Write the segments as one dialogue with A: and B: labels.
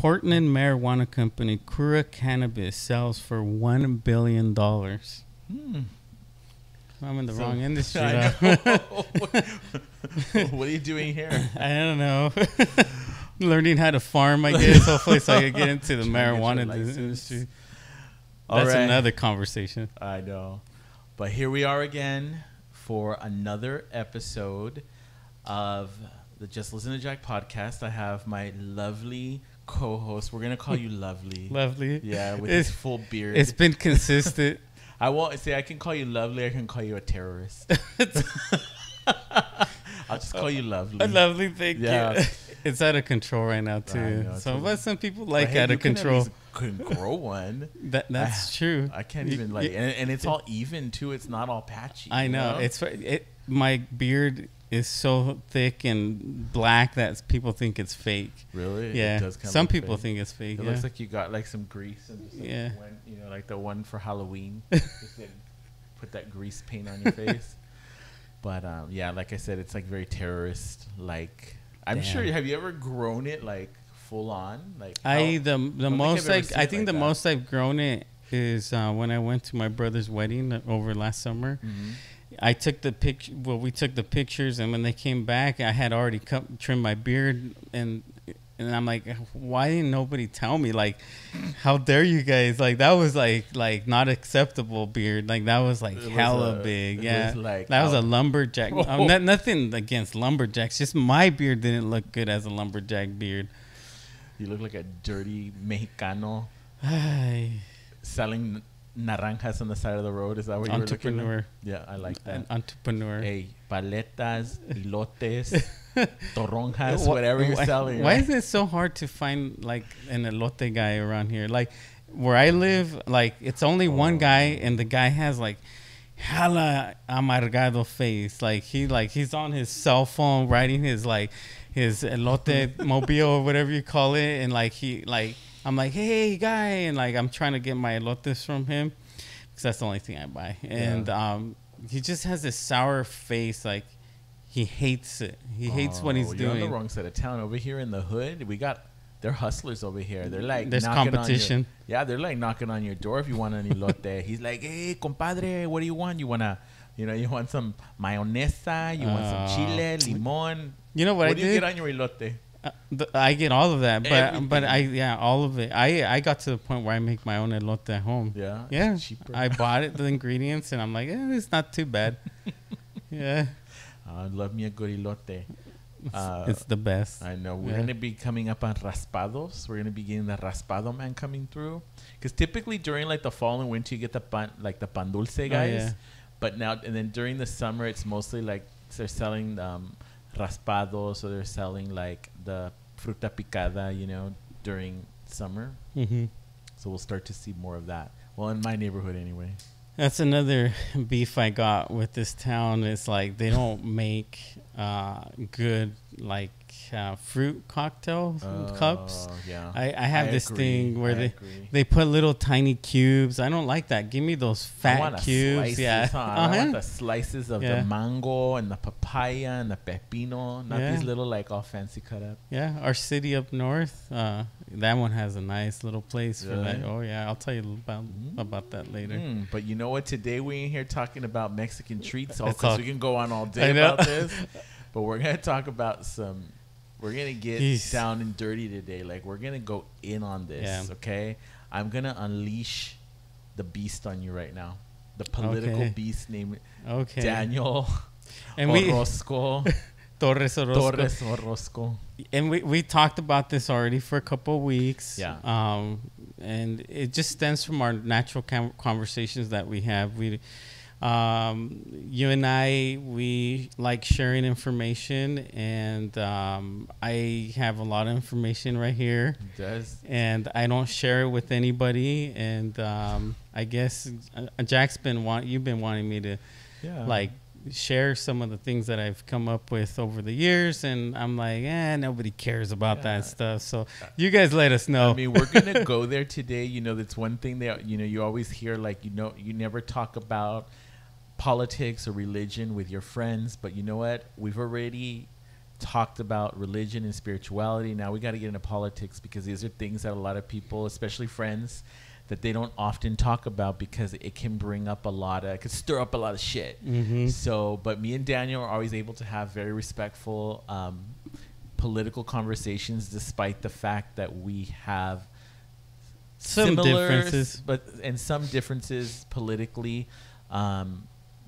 A: Portland marijuana company Kura Cannabis sells for $1 billion. I'm in the wrong industry.
B: What are you doing here?
A: I don't know. Learning how to farm, I guess. Hopefully, so I can get into the marijuana industry. That's another conversation.
B: I know. But here we are again for another episode of the Just Listen to Jack podcast. I have my lovely co-host. We're going to call you Lovely.
A: Lovely?
B: Yeah, with his full beard.
A: It's been consistent.
B: I won't say I can call you Lovely. I can call you a terrorist. I'll just call you Lovely.
A: Lovely, thank you. It's out of control right now, too. But some people like out of control.
B: Couldn't grow one.
A: That's true.
B: I can't even and it's all even too. It's not all patchy.
A: I know. My beard is so thick and black that people think it's fake.
B: Really?
A: Yeah.
B: It does kind
A: Some
B: of
A: people
B: fake.
A: think it's fake.
B: It looks like you got like some grease and just went, like the one for Halloween. Just put that grease paint on your face. But like I said, it's like very terrorist. Like I'm sure. Have you ever grown it like full on? Like
A: the most I've grown it is when I went to my brother's wedding over last summer. Mm-hmm. I took the picture. Well, we took the pictures, and when they came back, I had already trimmed my beard, and I'm like, why didn't nobody tell me? Like, how dare you guys? Like, that was like not acceptable beard. Like, that was like hella big. Yeah, that was a lumberjack. Nothing against lumberjacks. Just my beard didn't look good as a lumberjack beard.
B: You look like a dirty Mexicano selling naranjas on the side of the road. Is that what you were looking at? Yeah, I like that.
A: Entrepreneur.
B: Hey, paletas, elotes, toronjas, whatever you're selling.
A: Why is it so hard to find like an elote guy around here? Like where I live, like it's only one guy, and the guy has like hella amargado face. Like he's on his cell phone writing his elote mobile or whatever you call it, and I'm like, hey, guy, and like I'm trying to get my elotes from him because that's the only thing I buy. And he just has this sour face, like he hates it. He hates what he's doing.
B: You're on the wrong side of town. Over here in the hood, they're hustlers over here. They're like
A: there's competition.
B: They're like knocking on your door if you want an elote. He's like, hey, compadre, what do you want? You want some mayonesa? You want some chile, limon?
A: You know what do
B: you get on your elote?
A: I get all of that, but all of it. I got to the point where I make my own elote at home.
B: Yeah,
A: it's cheaper. I bought the ingredients, and I'm like, it's not too bad. Yeah,
B: I love me a good elote.
A: It's the best.
B: I know. We're gonna be coming up on raspados. We're gonna be getting the raspado man coming through, because typically during like the fall and winter you get the pan dulce guys.
A: Oh, yeah.
B: But now and then during the summer it's mostly like they're selling raspados, or they're selling like the fruta picada, during summer. Mm-hmm. So we'll start to see more of that. Well, in my neighborhood anyway. That's
A: another beef I got with this town. It's like they don't make good fruit cocktail cups.
B: Yeah.
A: I have this thing where they put little tiny cubes. I don't like that. Give me those fat cubes.
B: Slices, I want the slices of the mango and the papaya and the pepino, not these little all fancy cut up.
A: Yeah, our city up north, that one has a nice little place for that. Oh yeah, I'll tell you about that later.
B: But you know what? Today we ain't here talking about Mexican treats, because we can go on all day about this. But we're gonna talk about we're going to get down and dirty today. Like, we're going to go in on this, okay? I'm going to unleash the beast on you right now. The political beast named Daniel Orozco.
A: Torres Orozco. And we talked about this already for a couple of weeks.
B: Yeah.
A: And it just stems from our natural conversations that we have. You and we like sharing information, and I have a lot of information right here.
B: It does.
A: And I don't share it with anybody. And I guess Jack's you've been wanting me to share some of the things that I've come up with over the years, and I'm like, nobody cares about that stuff. So you guys let us know.
B: I mean, we're gonna go there today. That's one thing that you always hear, you never talk about politics or religion with your friends, but you know what? We've already talked about religion and spirituality. Now we got to get into politics, because these are things that a lot of people, especially friends, that they don't often talk about, because it can bring up it could stir up a lot of shit.
A: Mm-hmm.
B: So, but me and Daniel are always able to have very respectful political conversations, despite the fact that we have
A: some differences,
B: and some differences politically.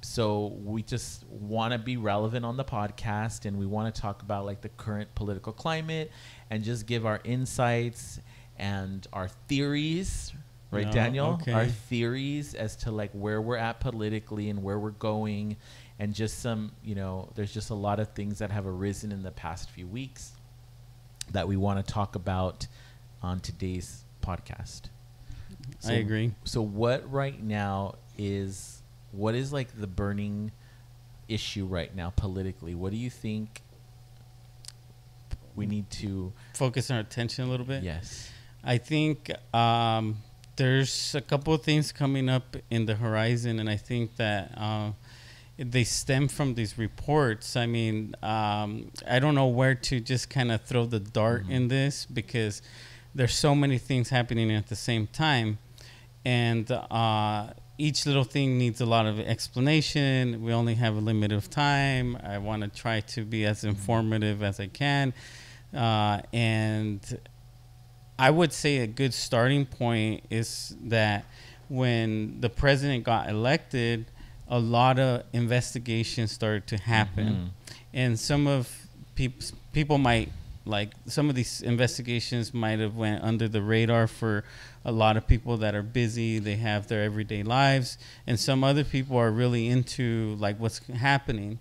B: So we just want to be relevant on the podcast, and we want to talk about like the current political climate and just give our insights and our theories, right, Daniel?
A: Okay.
B: Our theories as to like where we're at politically and where we're going, and just some, there's just a lot of things that have arisen in the past few weeks that we want to talk about on today's podcast.
A: I agree.
B: So what is like the burning issue right now politically? What do you think we need to
A: focus our attention a little bit?
B: Yes.
A: I think there's a couple of things coming up in the horizon, and I think that they stem from these reports. I mean, I don't know where to just kind of throw the dart in this, because there's so many things happening at the same time, and each little thing needs a lot of explanation. We only have a limit of time. I want to try to be as informative as I can, and I would say a good starting point is that when the president got elected, a lot of investigations started to happen, and some of people might, like, some of these investigations might have went under the radar for a lot of people that are busy. They have their everyday lives, and some other people are really into like what's happening.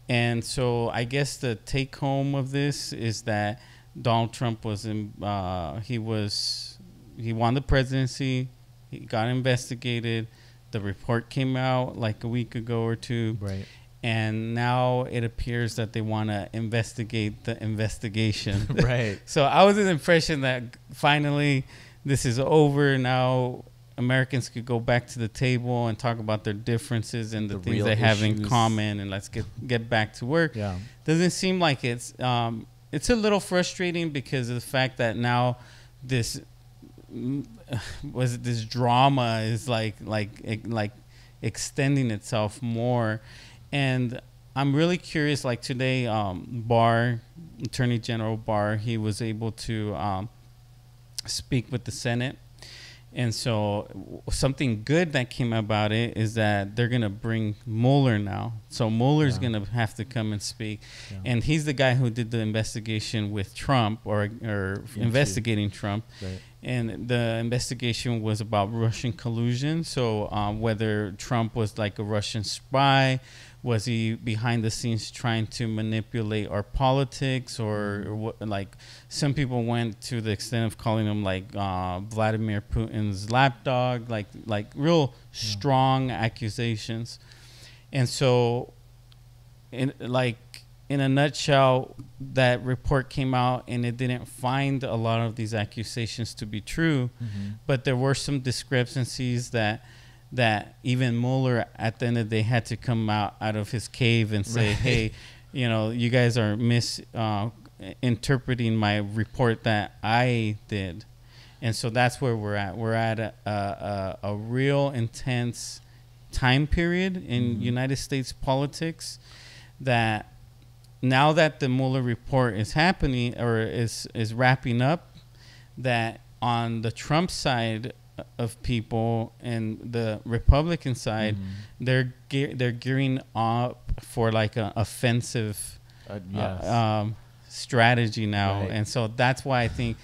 A: And so I guess the take home of this is that Donald Trump was he won the presidency. He got investigated. The report came out like a week ago or two.
B: Right.
A: And now it appears that they want to investigate the investigation.
B: Right.
A: So I was in the impression that finally this is over. Now Americans could go back to the table and talk about their differences and the things they have in common, and let's get back to work.
B: Yeah.
A: Doesn't seem like it's a little frustrating because of the fact that now this drama is like extending itself more. And I'm really curious, like today, Attorney General Barr, he was able to speak with the Senate. And so something good that came about it is that they're going to bring Mueller now. So Mueller's going to have to come and speak. Yeah. And he's the guy who did the investigation with Trump, or investigating Trump. Right. And the investigation was about Russian collusion. So whether Trump was like a Russian spy, was he behind the scenes trying to manipulate our politics, or what? Like some people went to the extent of calling him like Vladimir Putin's lapdog, like real strong accusations. And so, in a nutshell, that report came out and it didn't find a lot of these accusations to be true, but there were some discrepancies that even Mueller at the end of the day had to come out of his cave and say, hey, you guys are misinterpreting my report that I did. And so that's where we're at. We're at a real intense time period in United States politics, that now that the Mueller report is happening, or is wrapping up, that on the Trump side of people and the Republican side, they're gearing up for like an offensive strategy now. Right. And so that's why I think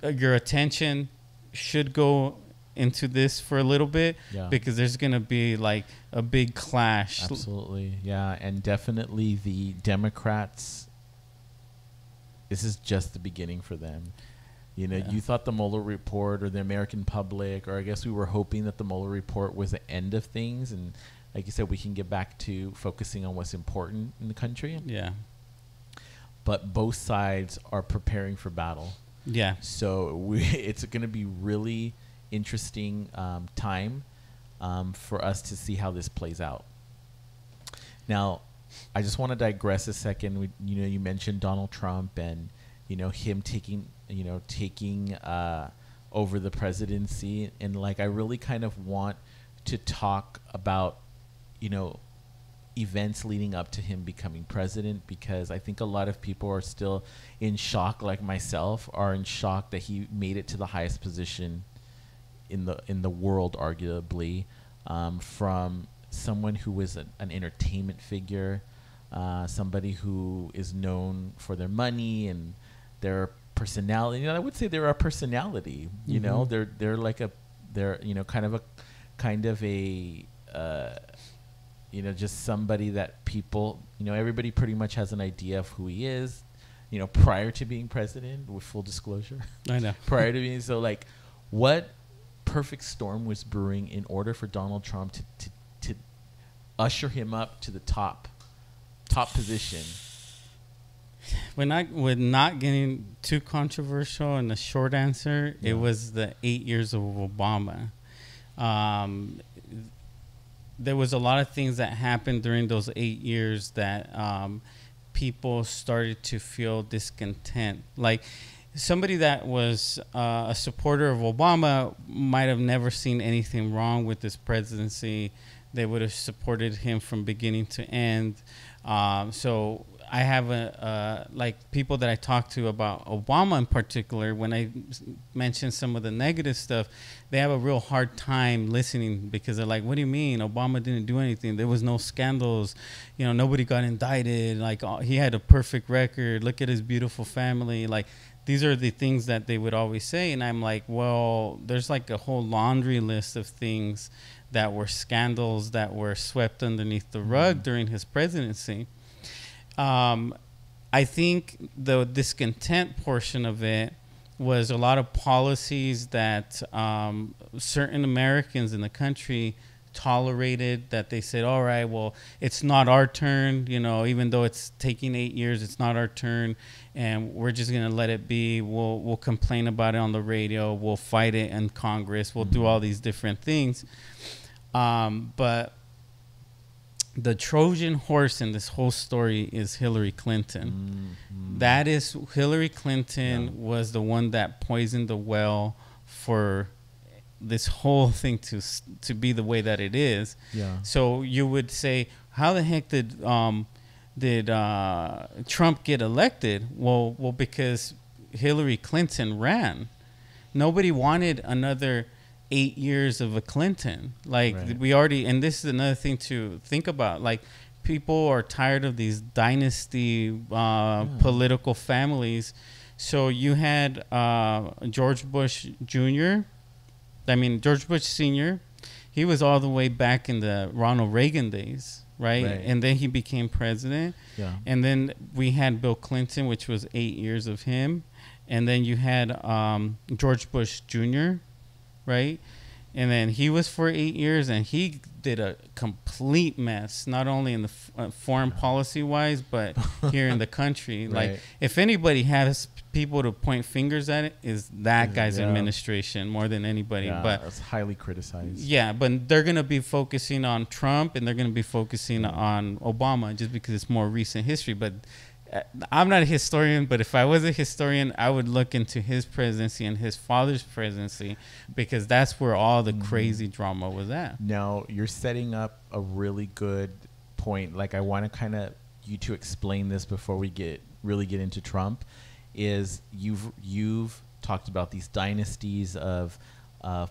A: your attention should go into this for a little bit, because there's going to be like a big clash.
B: Absolutely. Yeah. And definitely the Democrats, this is just the beginning for them. You thought the Mueller report, or the American public, or I guess we were hoping that the Mueller report was the end of things. And like you said, we can get back to focusing on what's important in the country.
A: Yeah.
B: But both sides are preparing for battle.
A: Yeah.
B: So it's going to be really interesting time for us to see how this plays out. Now, I just want to digress a second. You mentioned Donald Trump and him taking over the presidency, and like I really kind of want to talk about events leading up to him becoming president, because I think a lot of people are still in shock, like myself, are in shock that he made it to the highest position in the world, arguably, from someone who was an entertainment figure, somebody who is known for their money and their personality. I would say they're a personality. They're like kind of a just somebody that people, everybody pretty much has an idea of who he is, prior to being president, with full disclosure.
A: I know.
B: Prior to being, so like, what perfect storm was brewing in order for Donald Trump to usher him up to the top position?
A: We're not getting too controversial, and the short answer, it was the 8 years of Obama. There was a lot of things that happened during those 8 years that people started to feel discontent. Like, somebody that was a supporter of Obama might have never seen anything wrong with this presidency. They would have supported him from beginning to end. So I have like people that I talk to about Obama in particular, when I mention some of the negative stuff, they have a real hard time listening, because they're like, what do you mean? Obama didn't do anything. There was no scandals. Nobody got indicted. Like, he had a perfect record. Look at his beautiful family. Like, these are the things that they would always say. And I'm like, well, there's like a whole laundry list of things that were scandals that were swept underneath the rug during his presidency. I think the discontent portion of it was a lot of policies that certain Americans in the country tolerated, that they said, all right, well, it's not our turn, even though it's taking 8 years, it's not our turn, and we're just going to let it be. We'll complain about it on the radio. We'll fight it in Congress. We'll do all these different things. But the Trojan horse in this whole story is Hillary Clinton. That is, Hillary Clinton was the one that poisoned the well for this whole thing to be the way that it is. Yeah. So you would say, how the heck did Trump get elected? Well, because Hillary Clinton ran. Nobody wanted another 8 years of a Clinton. Like, we already, and this is another thing to think about. Like, people are tired of these dynasty political families. So you had George Bush Jr. George Bush Sr. He was all the way back in the Ronald Reagan days, right? And then he became president. Yeah. And then we had Bill Clinton, which was 8 years of him. And then you had George Bush Jr., right? And then he was for 8 years, and he did a complete mess, not only in the foreign policy wise, but here in the country. Like, if anybody has people to point fingers at, it is that guy's administration more than anybody. But
B: it's highly criticized.
A: Yeah, but they're gonna be focusing on Trump, and they're gonna be focusing on Obama just because it's more recent history. But I'm not a historian, but if I was a historian, I would look into his presidency and his father's presidency, because that's where all the crazy drama was at.
B: Now, you're setting up a really good point. Like, I want to kind of you to explain this before we really get into Trump. Is you've talked about these dynasties of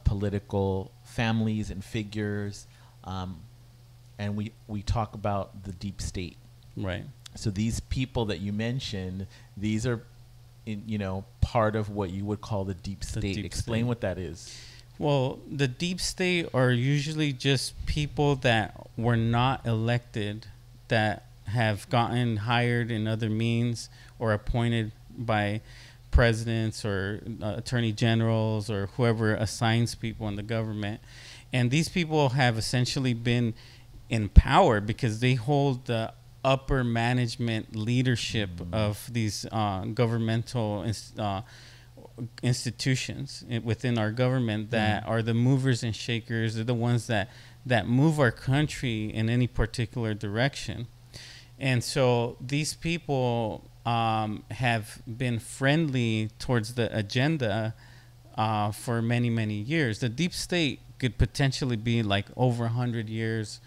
B: political families and figures, and we talk about the deep state,
A: right?
B: So these people that you mentioned, these are, part of what you would call the deep state. Explain what that is.
A: Well, the deep state are usually just people that were not elected, that have gotten hired in other means or appointed by presidents or attorney generals or whoever assigns people in the government. And these people have essentially been in power because they hold the upper management leadership of these governmental institutions within our government that are the movers and shakers. They're the ones that move our country in any particular direction. And so these people have been friendly towards the agenda for many, many years. The deep state could potentially be like over 100 years,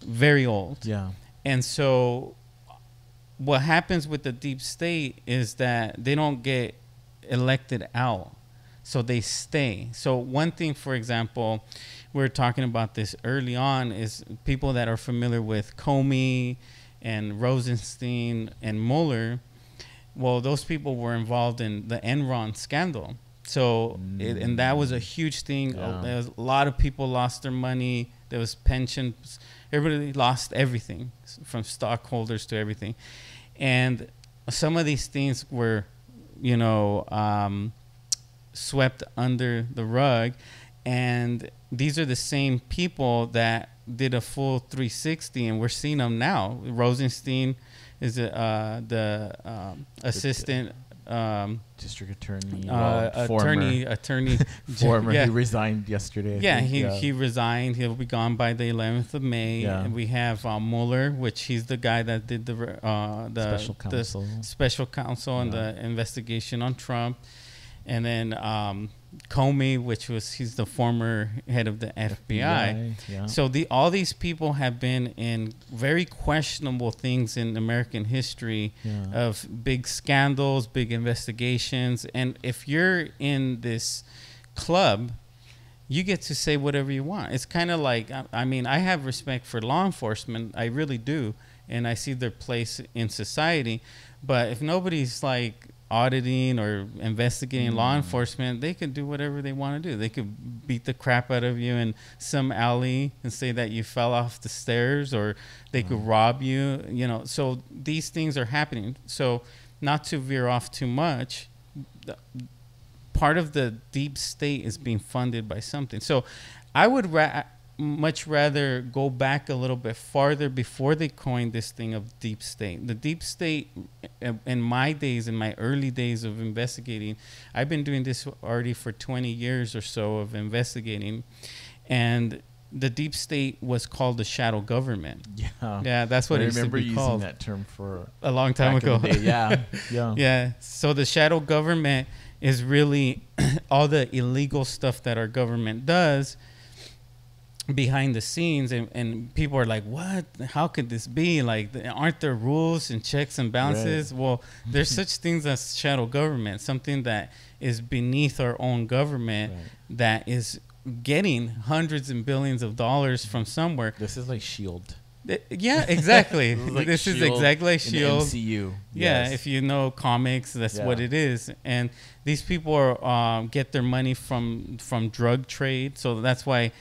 A: very old.
B: Yeah.
A: And so what happens with the deep state is that they don't get elected out. So they stay. So one thing, for example, we were talking about this early on, is people that are familiar with Comey and Rosenstein and Mueller. Well, those people were involved in the Enron scandal. So, and that was a huge thing.
B: Yeah.
A: There was a lot of people lost their money. There was pensions. Everybody lost everything, from stockholders to everything. And some of these things were, you know, swept under the rug. And these are the same people that did a full 360, and we're seeing them now. Rosenstein is the assistant
B: district attorney,
A: attorney
B: former.
A: Yeah.
B: He resigned yesterday.
A: Yeah, he resigned. He'll be gone by the 11th of May.
B: Yeah.
A: And we have Mueller, which he's the guy that did the special counsel and the investigation on Trump. And then Comey, he's the former head of the FBI.
B: Yeah.
A: So all these people have been in very questionable things in American history, of big scandals, big investigations. And if you're in this club, you get to say whatever you want. It's kind of like, I mean, I have respect for law enforcement. I really do. And I see their place in society. But if nobody's like auditing or investigating law enforcement, they could do whatever they want to do. They could beat the crap out of you in some alley and say that you fell off the stairs, or they could rob you, you know. So these things are happening. So not to veer off too much, part of the deep state is being funded by something. So I would much rather go back a little bit farther before they coined this thing of deep state. The deep state, in my days, in my early days of investigating, I've been doing this already for 20 years or so of investigating, and the deep state was called the shadow government. Yeah, that's what it used to be called. I remember
B: using that term for
A: a long time ago.
B: Yeah.
A: So the shadow government is really all the illegal stuff that our government does behind the scenes, and people are like, what, how could this be, like, aren't there rules and checks and balances? Right. Well, there's such things as shadow government, something that is beneath our own government, that is getting hundreds and billions of dollars from somewhere.
B: This is like SHIELD.
A: Yeah, exactly. This is exactly like
B: SHIELD.
A: MCU. Yeah, if you know comics, that's what it is. And these people are get their money from drug trade. So that's why.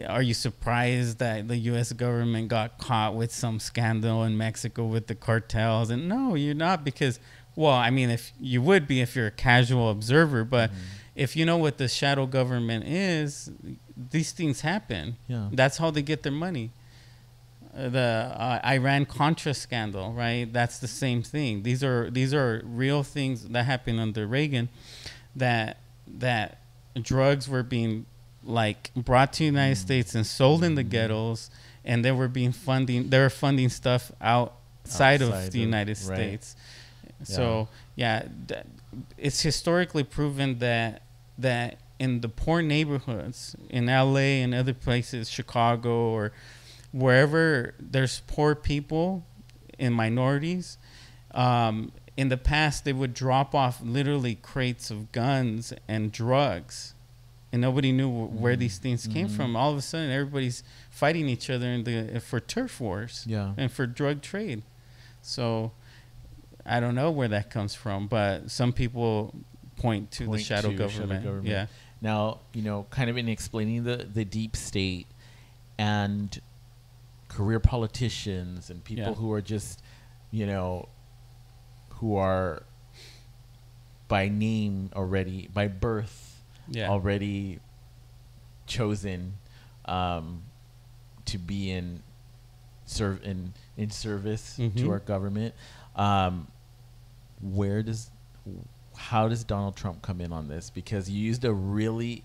A: Are you surprised that the U.S. government got caught with some scandal in Mexico with the cartels? And no, you're not, because, well, I mean, if you would be if you're a casual observer, but if you know what the shadow government is, these things happen. Yeah. That's how they get their money. The Iran-Contra Scandal, right? That's the same thing. These are real things that happened under Reagan, that drugs were being like brought to the United States and sold in the ghettos, and they were funding stuff outside of the United States. So it's historically proven that in the poor neighborhoods in LA and other places, Chicago or wherever there's poor people and minorities, in the past they would drop off literally crates of guns and drugs. And nobody knew where these things came from. All of a sudden, everybody's fighting each other for turf wars and for drug trade. So I don't know where that comes from, but some people point to the shadow government. Yeah.
B: Now, kind of in explaining the deep state and career politicians and people who are just, who are by name already, by birth, already chosen to be in service to our government. How does Donald Trump come in on this? Because you used a really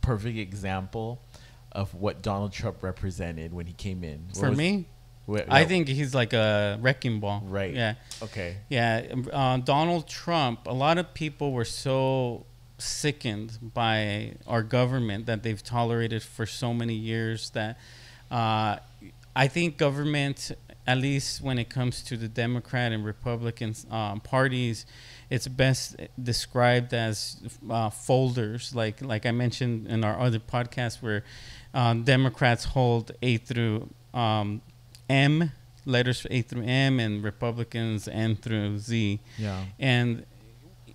B: perfect example of what Donald Trump represented when he came in.
A: I think he's like a wrecking ball.
B: Right.
A: Yeah.
B: Okay.
A: Yeah. Donald Trump, a lot of people were so sickened by our government that they've tolerated for so many years that I think government, at least when it comes to the Democrat and Republican parties, it's best described as folders. Like I mentioned in our other podcast, where Democrats hold A through M, letters A through M, and Republicans N through Z.
B: Yeah.
A: And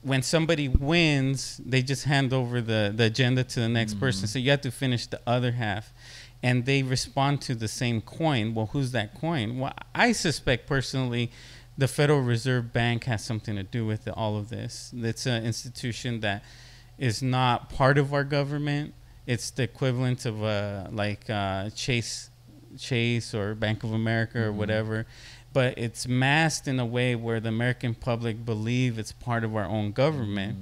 A: when somebody wins, they just hand over the agenda to the next person. So you have to finish the other half. And they respond to the same coin. Well, who's that coin? Well, I suspect personally the Federal Reserve Bank has something to do with all of this. It's an institution that is not part of our government. It's the equivalent of Chase or Bank of America or whatever. But it's masked in a way where the American public believe it's part of our own government.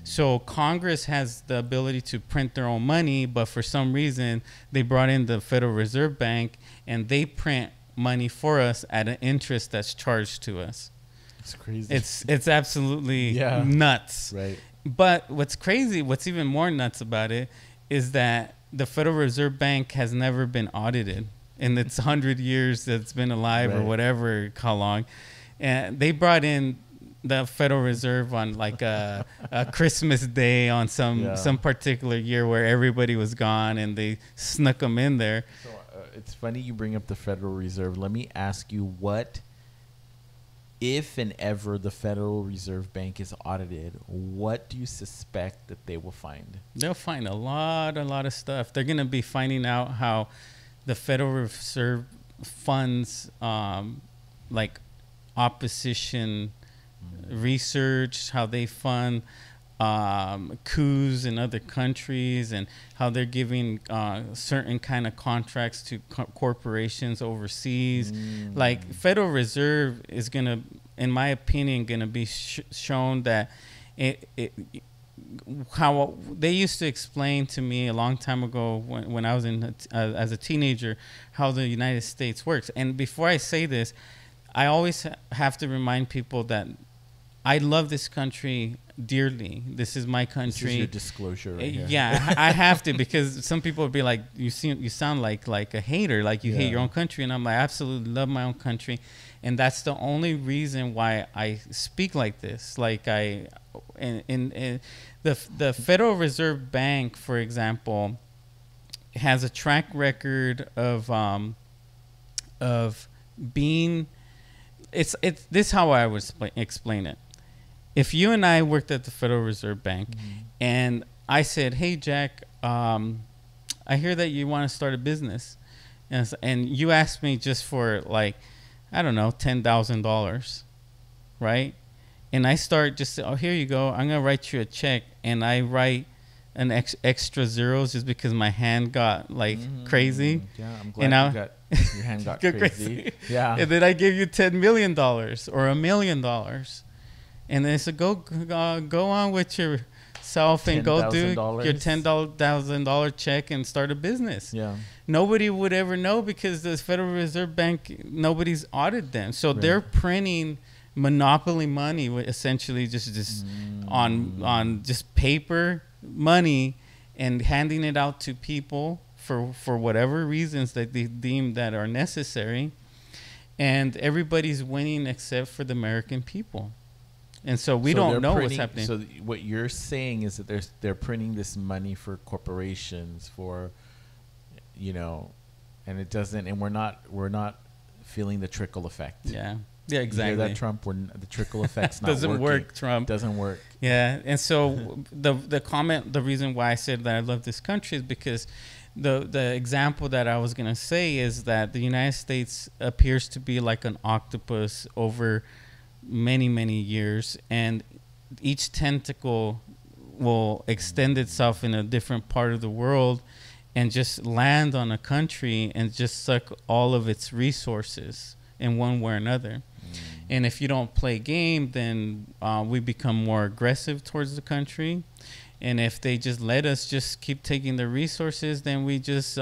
A: So Congress has the ability to print their own money, but for some reason they brought in the Federal Reserve Bank and they print money for us at an interest that's charged to us.
B: It's crazy.
A: It's absolutely nuts.
B: Right.
A: But what's crazy, what's even more nuts about it is that the Federal Reserve Bank has never been audited in its 100 years that it's been alive or whatever, how long. And they brought in the Federal Reserve on like a Christmas day on some particular year where everybody was gone, and they snuck them in there.
B: So it's funny you bring up the Federal Reserve. Let me ask you, what, if and ever the Federal Reserve Bank is audited, what do you suspect that they will find?
A: They'll find a lot of stuff. They're going to be finding out how the Federal Reserve funds like opposition research, how they fund coups in other countries, and how they're giving certain kind of contracts to corporations overseas. Like Federal Reserve is going to, in my opinion, going to be shown that how they used to explain to me a long time ago when I was as a teenager how the United States works. And before I say this, I always have to remind people that I love this country dearly. This is my country.
B: This is your disclosure right here.
A: Yeah, I have to, because some people would be like, you sound like a hater, like you hate your own country. And I'm like, I absolutely love my own country. And that's the only reason why I speak like this. Like the Federal Reserve Bank, for example, has a track record of being. It's this is how I would explain it. If you and I worked at the Federal Reserve Bank, and I said, "Hey Jack, I hear that you want to start a business," and you asked me just for like, I don't know, $10,000, right? And I start just, oh, here you go. I'm gonna write you a check, and I write an extra zeros just because my hand got like crazy.
B: Yeah, I'm glad your hand got crazy. Yeah.
A: And then I give you $10 million or $1 million, and then I said, go on with yourself and go do your $10,000 check and start a business.
B: Yeah.
A: Nobody would ever know, because the Federal Reserve Bank, nobody's audited them, so they're printing monopoly money, essentially just on just paper money, and handing it out to people for whatever reasons that they deem that are necessary, and everybody's winning except for the American people. And so we don't know what's happening.
B: So what you're saying is that they're printing this money for corporations, for, and it doesn't, and we're not feeling the trickle effect.
A: Yeah. Yeah, exactly.
B: You hear that, Trump? The trickle effect's not
A: doesn't
B: working.
A: work, Trump.
B: Doesn't work.
A: Yeah, and so the reason why I said that I love this country is because the example that I was gonna say is that the United States appears to be like an octopus over many years, and each tentacle will extend itself in a different part of the world and just land on a country and just suck all of its resources in one way or another. And if you don't play game, then we become more aggressive towards the country. And if they just let us just keep taking their resources, then we just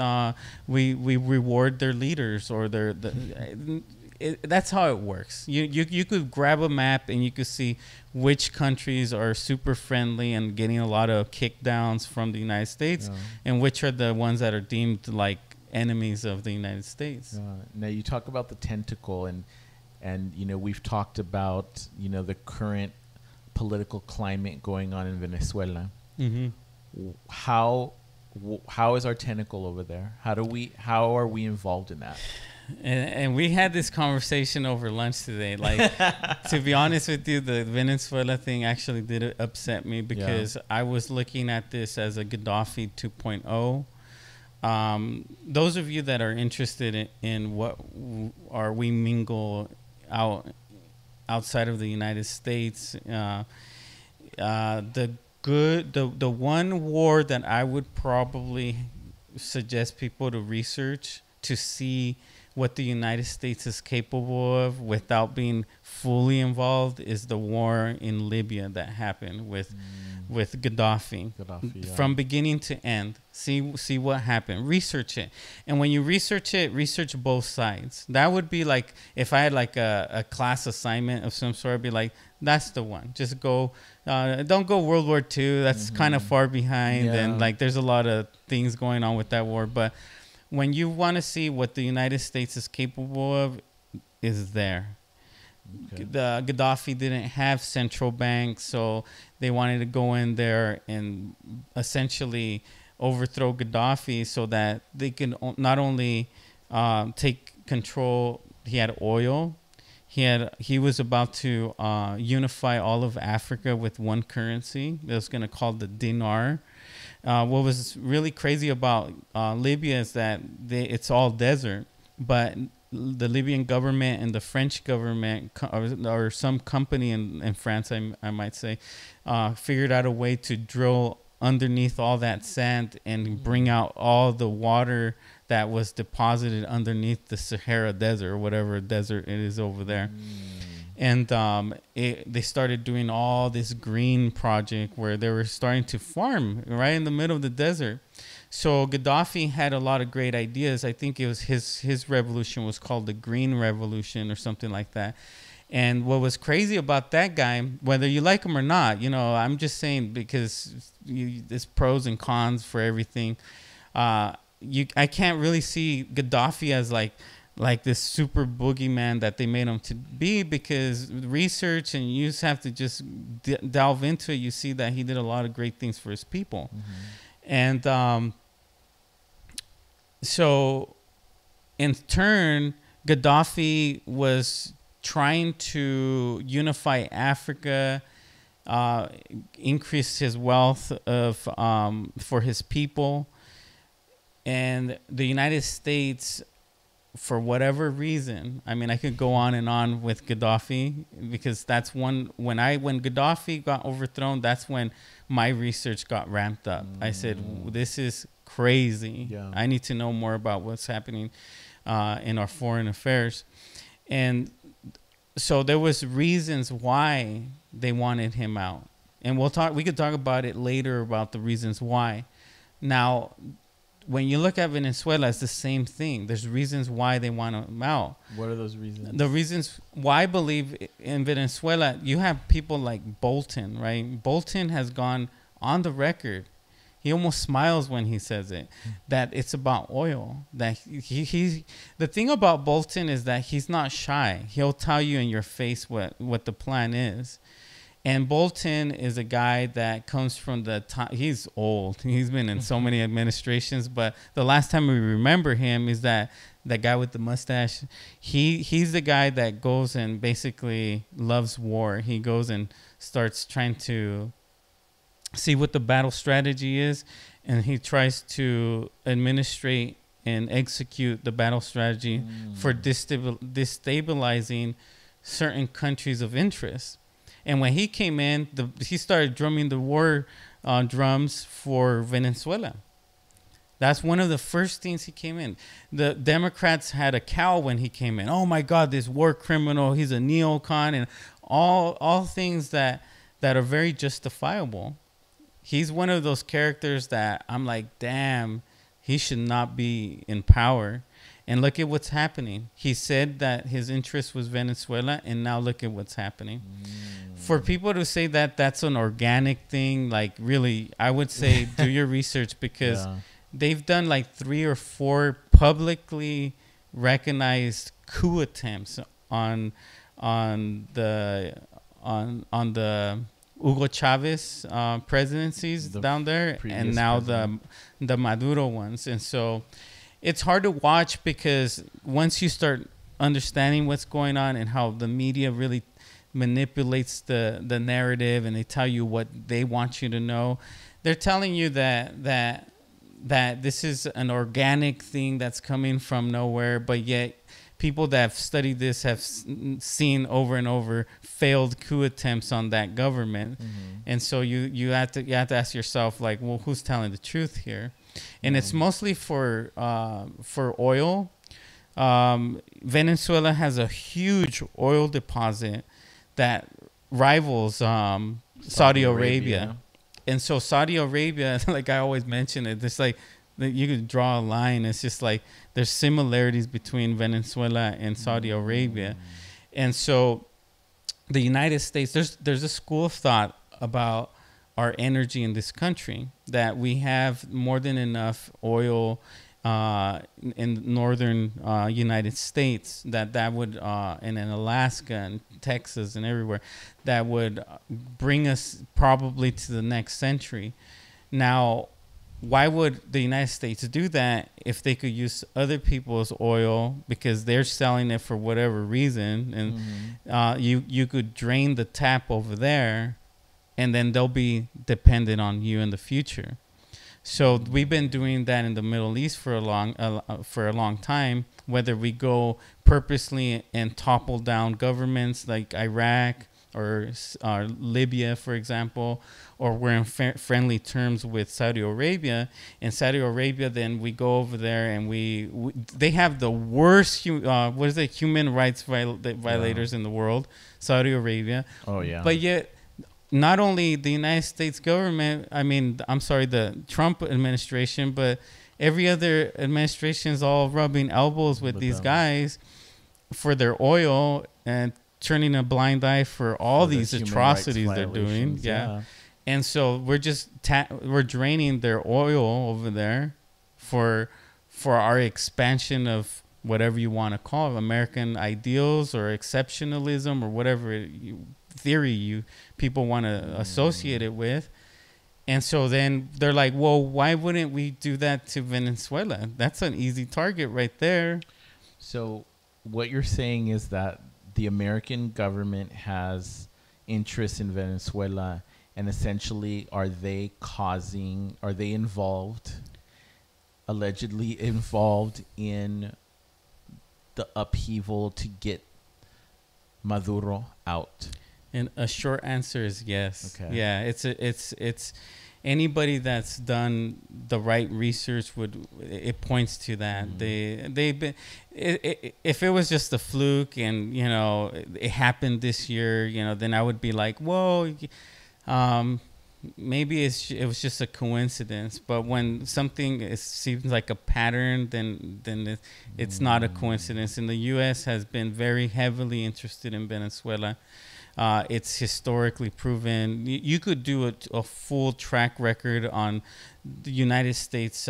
A: we reward their leaders or that's how it works. You could grab a map and you could see which countries are super friendly and getting a lot of kickdowns from the United States, and which are the ones that are deemed like enemies of the United States.
B: Now you talk about the tentacle, and you know, we've talked about, you know, the current political climate going on in Venezuela. Mm-hmm. How is our tentacle over there? How are we involved in that?
A: And we had this conversation over lunch today. Like, to be honest with you, the Venezuela thing actually did upset me because I was looking at this as a Gaddafi 2.0. Those of you that are interested in what are we mingle outside of the United States, the one war that I would probably suggest people to research to see what the United States is capable of without being fully involved is the war in Libya that happened with Gaddafi. From beginning to end. See what happened. Research it. And when you research it, research both sides. That would be like if I had like a class assignment of some sort, I'd be like, that's the one. Just go. Don't go World War II. That's kind of far behind. And like there's a lot of things going on with that war. But when you want to see what the United States is capable of, is there. Okay. The Gaddafi didn't have central banks, so they wanted to go in there and essentially overthrow Gaddafi so that they can not only take control. He had oil. He was about to unify all of Africa with one currency. It was going to call the dinar. What was really crazy about Libya is that it's all desert, but the Libyan government and the French government or some company in France, I might say, figured out a way to drill underneath all that sand and bring out all the water that was deposited underneath the Sahara Desert or whatever desert it is over there. And they started doing all this green project where they were starting to farm right in the middle of the desert. So Gaddafi had a lot of great ideas. I think it was his revolution was called the Green Revolution or something like that. And what was crazy about that guy, whether you like him or not, you know, I'm just saying because there's pros and cons for everything. I can't really see Gaddafi as like this super boogeyman that they made him to be, because research and you just have to just delve into it. You see that he did a lot of great things for his people. And so in turn, Gaddafi was trying to unify Africa, increase his wealth for his people. And the United States, for whatever reason, I mean, I could go on and on with Gaddafi, because that's when Gaddafi got overthrown, that's when my research got ramped up. I said, this is crazy. Yeah. I need to know more about what's happening in our foreign affairs. And so there was reasons why they wanted him out. And we could talk about it later about the reasons why. Now, when you look at Venezuela, it's the same thing. There's reasons why they want him out.
B: What are those reasons?
A: The reasons why I believe in Venezuela, you have people like Bolton, right? Bolton has gone on the record. He almost smiles when he says it, that it's about oil. That the thing about Bolton is that he's not shy. He'll tell you in your face what the plan is. And Bolton is a guy that comes from the time. He's old. He's been in so many administrations, but the last time we remember him is that guy with the mustache. He's the guy that goes and basically loves war. He goes and starts trying to see what the battle strategy is, and he tries to administrate and execute the battle strategy for destabilizing certain countries of interest. And when he came in, he started drumming the war drums for Venezuela. That's one of the first things he came in. The Democrats had a cow when he came in. Oh my God, this war criminal, he's a neocon, and all things that are very justifiable. He's one of those characters that I'm like, damn, he should not be in power. And look at what's happening. He said that his interest was Venezuela, and now look at what's happening. For people to say that that's an organic thing, like really, I would say do your research, because they've done like 3 or 4 publicly recognized coup attempts on the Hugo Chavez presidencies down there, and now the Maduro ones. And so it's hard to watch, because once you start understanding what's going on and how the media really manipulates the narrative, and they tell you what they want you to know, they're telling you that this is an organic thing that's coming from nowhere, but yet people that have studied this have seen over and over failed coup attempts on that government. And so you have to ask yourself, like, well, who's telling the truth here? And it's mostly for oil. Venezuela has a huge oil deposit that rivals Saudi Arabia. And so Saudi Arabia, like I always mention it, it's like you could draw a line. It's just like there's similarities between Venezuela and Saudi Arabia. And so the United States, there's a school of thought about our energy in this country, that we have more than enough oil in northern United States, that would and in Alaska and Texas and everywhere, that would bring us probably to the next century. Now, why would the United States do that if they could use other people's oil, because they're selling it for whatever reason, and you could drain the tap over there, and then they'll be dependent on you in the future. So we've been doing that in the Middle East for a long time. Whether we go purposely and topple down governments like Iraq or Libya, for example, or we're in friendly terms with Saudi Arabia. In Saudi Arabia, then we go over there and they have the worst human rights violators in the world, Saudi Arabia.
B: Oh yeah.
A: But yet, not only the United States government, the Trump administration, but every other administration is all rubbing elbows with these guys for their oil and turning a blind eye for all these atrocities they're doing. Yeah. And so we're draining their oil over there for our expansion of whatever you want to call it, American ideals or exceptionalism or whatever theory people want to associate it with. And so then they're like, well, why wouldn't we do that to Venezuela? That's an easy target right there.
B: So what you're saying is that the American government has interest in Venezuela, and essentially allegedly involved in the upheaval to get Maduro out?
A: And a short answer is yes.
B: Okay.
A: Yeah, it's anybody that's done the right research it points to that. They've been if it was just a fluke and it happened this year, then I would be like, whoa, maybe it was just a coincidence. But when something seems like a pattern, then it's not a coincidence. And the U.S. has been very heavily interested in Venezuela. It's historically proven. You could do a full track record on the United States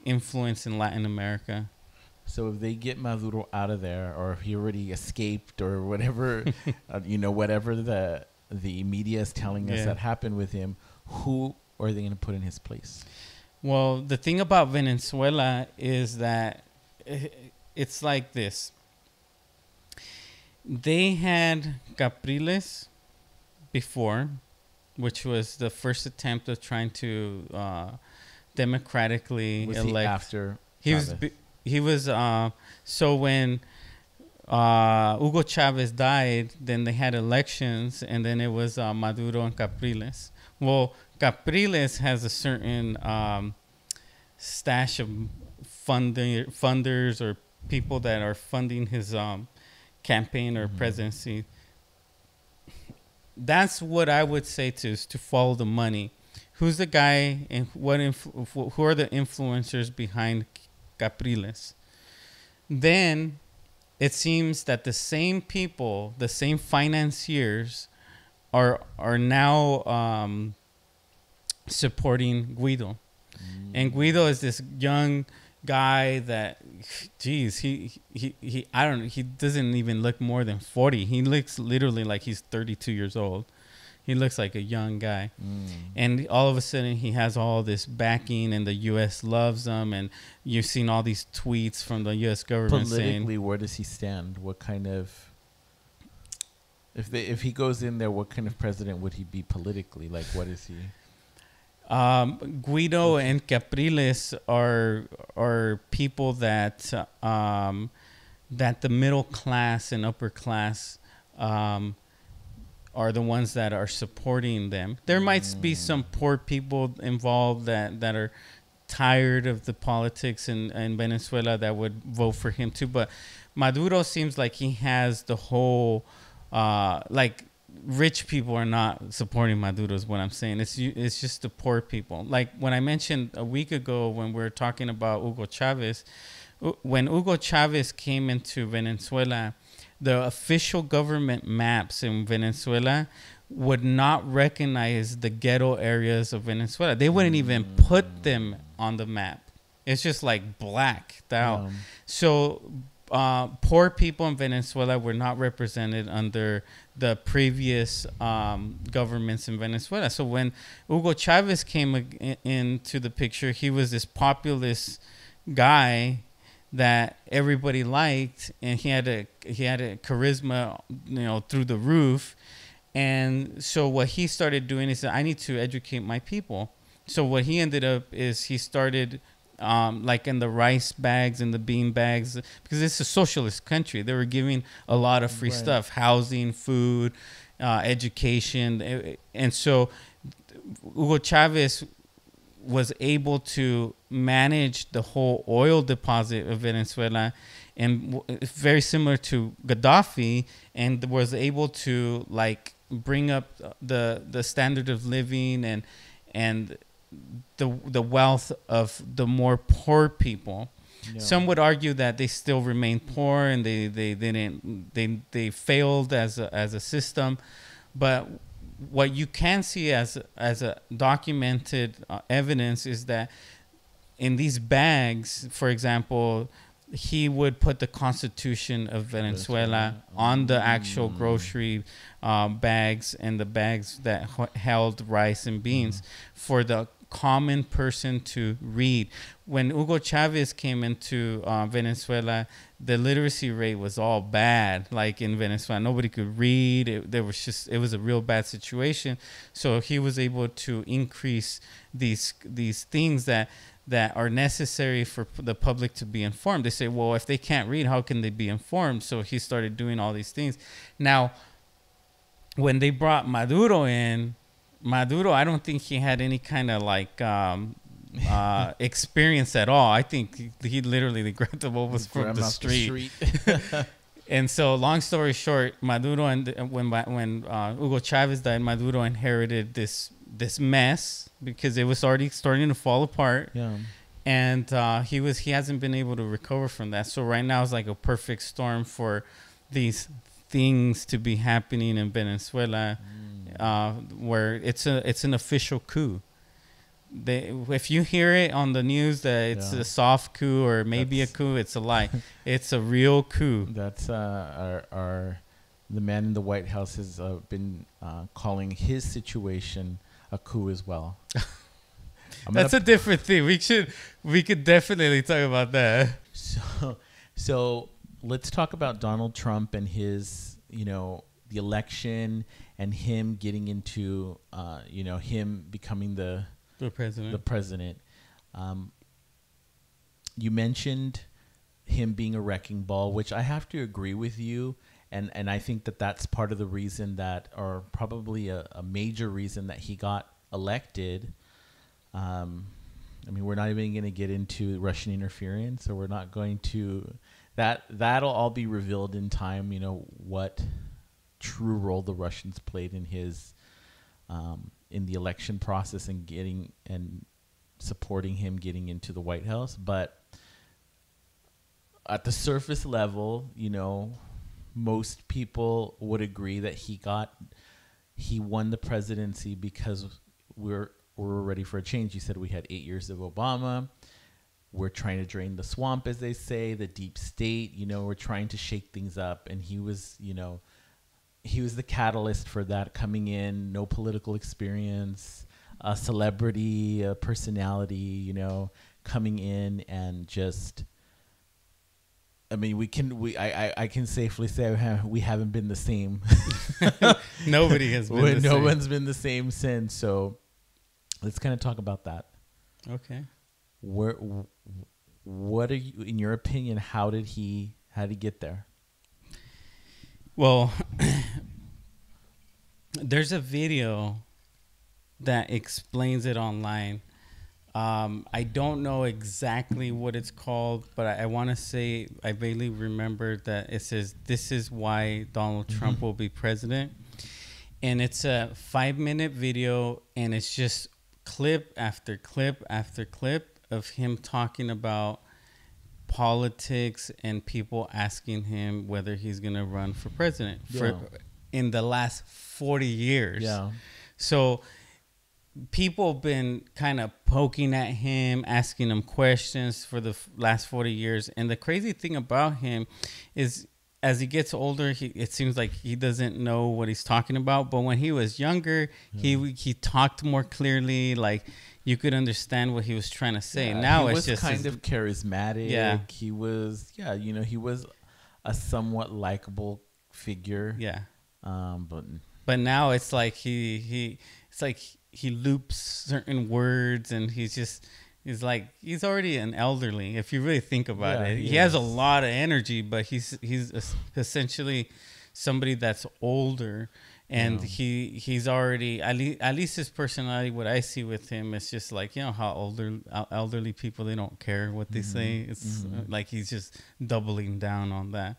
A: influence in Latin America.
B: So if they get Maduro out of there, or if he already escaped, or whatever, whatever the media is telling us that happened with him, who are they going to put in his place?
A: Well, the thing about Venezuela is that it's like this. They had Capriles before, which was the first attempt of trying to democratically elect. He was so when Hugo Chavez died, then they had elections, and then it was Maduro and Capriles. Well, Capriles has a certain stash of funders or people that are funding his campaign or presidency. That's what I would say to follow the money. Who's the guy and who are the influencers behind Capriles? Then it seems that the same people, the same financiers, are now supporting Guido. And Guido is this young guy that, geez, he I don't know, he doesn't even look more than 40. He looks literally like he's 32 years old. He looks like a young guy. And all of a sudden he has all this backing and the U.S. loves him. And you've seen all these tweets from the U.S. government
B: politically,
A: saying,
B: where does he stand? What kind of, if he goes in there, what kind of president would he be politically? Like, what is he?
A: Guido and Capriles are people that that the middle class and upper class are the ones that are supporting them. There might be some poor people involved that are tired of the politics in Venezuela that would vote for him too. But Maduro seems like he has the whole, like, rich people are not supporting Maduro is what I'm saying. It's just the poor people. Like when I mentioned a week ago when we were talking about Hugo Chavez, when Hugo Chavez came into Venezuela, the official government maps in Venezuela would not recognize the ghetto areas of Venezuela. They wouldn't even put them on the map. It's just like blacked out. So poor people in Venezuela were not represented under the previous governments in Venezuela. So when Hugo Chavez came into the picture, he was this populist guy that everybody liked, and he had a charisma, through the roof. And so what he started doing is, I need to educate my people. So what he ended up is he started like in the rice bags and the bean bags, because it's a socialist country. They were giving a lot of free stuff, housing, food, education. And so Hugo Chavez was able to manage the whole oil deposit of Venezuela, and very similar to Gaddafi, and was able to like bring up the standard of living and the wealth of the more poor people. Yeah. Some would argue that they still remain poor and they failed as a system, but what you can see as a documented evidence is that in these bags, for example, he would put the Constitution of Venezuela on the actual grocery bags and the bags that held rice and beans for the common person to read. When Hugo Chavez came into Venezuela, the literacy rate was all bad. Like in Venezuela, nobody could read. It was a real bad situation. So he was able to increase these things that are necessary for the public to be informed. They say, well, if they can't read, how can they be informed? So he started doing all these things. Now, when they brought Maduro in, I don't think he had any kind of like experience at all. I think he literally grabbed him over from the street. And so, long story short, Maduro when Hugo Chavez died, Maduro inherited this mess because it was already starting to fall apart. Yeah. And he hasn't been able to recover from that. So right now it's like a perfect storm for these things to be happening in Venezuela, where it's an official coup. If you hear it on the news that it's a soft coup or maybe a coup, it's a lie. It's a real coup.
B: That's the man in the White House has been calling his situation a coup as well.
A: That's a different thing. We could definitely talk about that.
B: So let's talk about Donald Trump and his, the election and him getting into, him becoming the president. You mentioned him being a wrecking ball, which I have to agree with you. And I think that's part of the reason or probably a major reason that he got elected. I mean, we're not even going to get into Russian interference, or we're not going to that'll all be revealed in time. You know, what true role the Russians played in his in the election process and getting and supporting him getting into the White House. But at the surface level, you know, most people would agree that he won the presidency because we're ready for a change. He said we had 8 years of Obama. We're trying to drain the swamp, as they say, the deep state. You know, we're trying to shake things up. And he was, you know, he was the catalyst for that, coming in, no political experience, a celebrity, a personality, you know, coming in and just, I mean, I can safely say we haven't been the same.
A: Nobody has been the same.
B: No one's been the same since. So let's kind of talk about that.
A: Okay.
B: What are you, in your opinion, how did he get there?
A: Well, there's a video that explains it online. I don't know exactly what it's called, but I want to say I vaguely remember that it says, "This is why Donald Trump will be president." And it's a 5-minute video, and it's just clip after clip after clip of him talking about politics and people asking him whether he's going to run for president in the last 40 years.
B: Yeah.
A: So people have been kind of poking at him, asking him questions for the last 40 years. And the crazy thing about him is, as he gets older, it seems like he doesn't know what he's talking about. But when he was younger, he talked more clearly. Like, you could understand what he was trying to say.
B: Yeah,
A: now
B: he
A: it's
B: was
A: just
B: kind of charismatic.
A: Yeah.
B: He was, you know, he was a somewhat likable figure.
A: Yeah.
B: But
A: now it's like he loops certain words, and he's already an elderly, if you really think about it. He has a lot of energy, but he's essentially somebody that's older, and he's already, at least his personality, what I see with him, is just like, you know how elderly people, they don't care what they say. It's like he's just doubling down on that.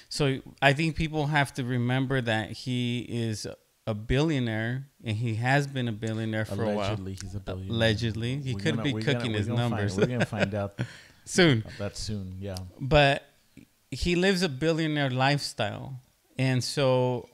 A: So I think people have to remember that he is a billionaire, and he has been a billionaire for a while.
B: Allegedly, he's a billionaire.
A: Allegedly. He could be cooking his numbers.
B: We're going to find out
A: soon.
B: That soon, yeah.
A: But he lives a billionaire lifestyle. And so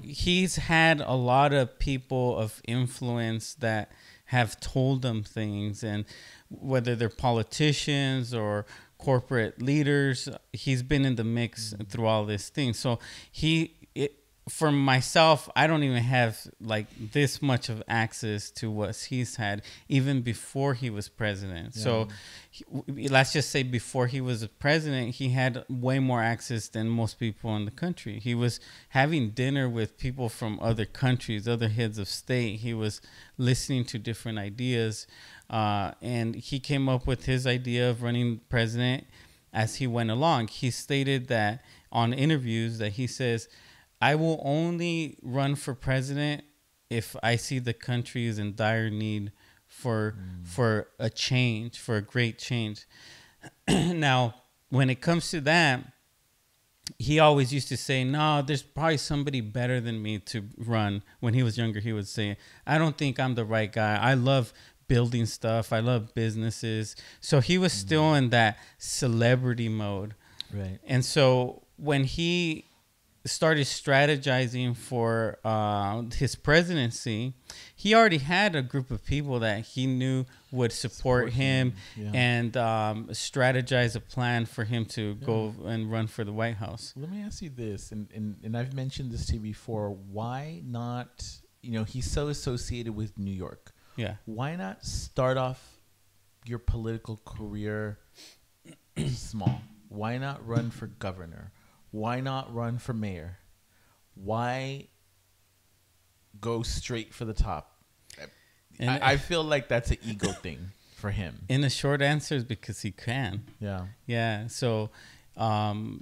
A: he's had a lot of people of influence that have told him things, and whether they're politicians or corporate leaders, he's been in the mix through all this thing. So for myself, I don't even have like this much of access to what he's had even before he was president. Yeah. So let's just say before he was a president, he had way more access than most people in the country. He was having dinner with people from other countries, other heads of state. He was listening to different ideas. And he came up with his idea of running president as he went along. He stated that on interviews that he says, "I will only run for president if I see the country is in dire need for a change, for a great change." Now, when it comes to that, he always used to say, "No, there's probably somebody better than me to run." When he was younger, he would say, "I don't think I'm the right guy. I love building stuff. I love businesses." So he was still in that celebrity mode.
B: Right.
A: And so when he started strategizing for his presidency, he already had a group of people that he knew would support him. Yeah. And strategize a plan for him to go and run for the White House.
B: Let me ask you this, and I've mentioned this to you before. Why not, you know, he's so associated with New York.
A: Yeah.
B: Why not start off your political career small? Why not run for governor? Why not run for mayor? Why go straight for the top? I feel like that's an ego thing for him.
A: And the short answer is because he can.
B: Yeah.
A: Yeah. So I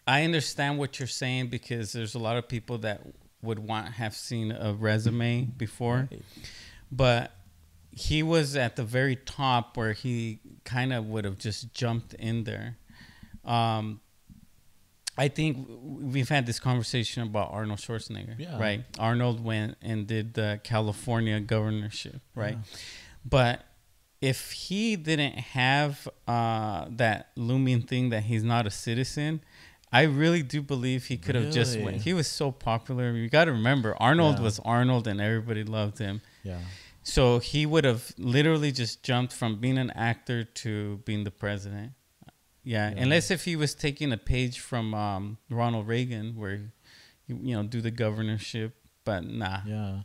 A: understand what you're saying, because there's a lot of people that would have seen a resume before.
B: Right.
A: But he was at the very top where he kind of would have just jumped in there. I think we've had this conversation about Arnold Schwarzenegger, right? Arnold went and did the California governorship, right? Yeah. But if he didn't have that looming thing that he's not a citizen, I really do believe he could have just went. He was so popular. You got to remember, Arnold was Arnold and everybody loved him. Yeah. So he would have literally just jumped from being an actor to being the president. Yeah, unless if he was taking a page from Ronald Reagan, where do the governorship, but nah.
B: Yeah,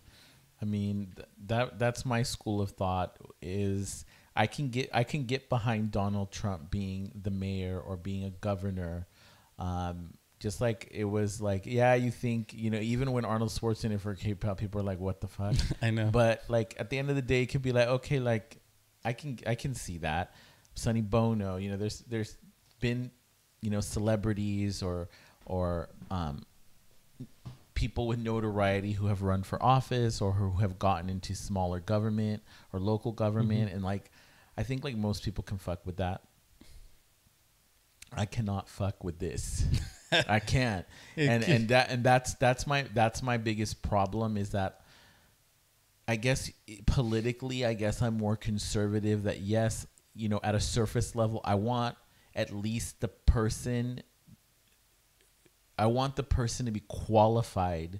B: I mean that's my school of thought. Is I can get behind Donald Trump being the mayor or being a governor, just like it was like you think even when Arnold Schwarzenegger came out, people are like, what the fuck?
A: I know,
B: but like at the end of the day, it could be like, okay, like I can see that. Sonny Bono, there's been celebrities or people with notoriety who have run for office or who have gotten into smaller government or local government, and like I think like most people can fuck with that. I cannot fuck with this. I can't. and that's my biggest problem, is that I guess politically I'm more conservative. That yes, at a surface level, I want at least the person to be qualified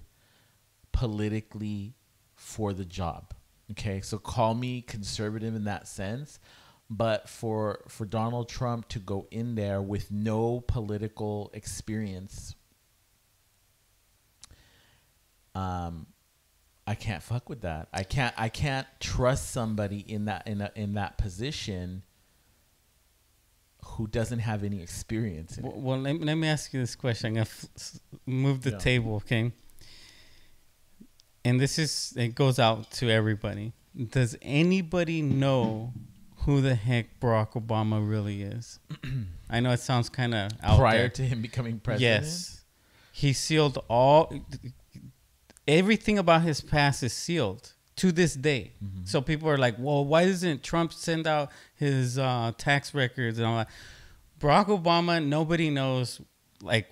B: politically for the job. Okay, so call me conservative in that sense, but for Donald Trump to go in there with no political experience, I can't fuck with that. I can't trust somebody in that position who doesn't have any experience in it.
A: Well, let me ask you this question. I'm going to move the table, okay? And it goes out to everybody. Does anybody know who the heck Barack Obama really is? I know it sounds kind of out
B: prior
A: there.
B: to him becoming president?
A: Yes. He sealed everything about his past is sealed to this day. Mm-hmm. So people are like, well, why doesn't Trump send out his tax records and all that? Barack Obama, nobody knows. Like,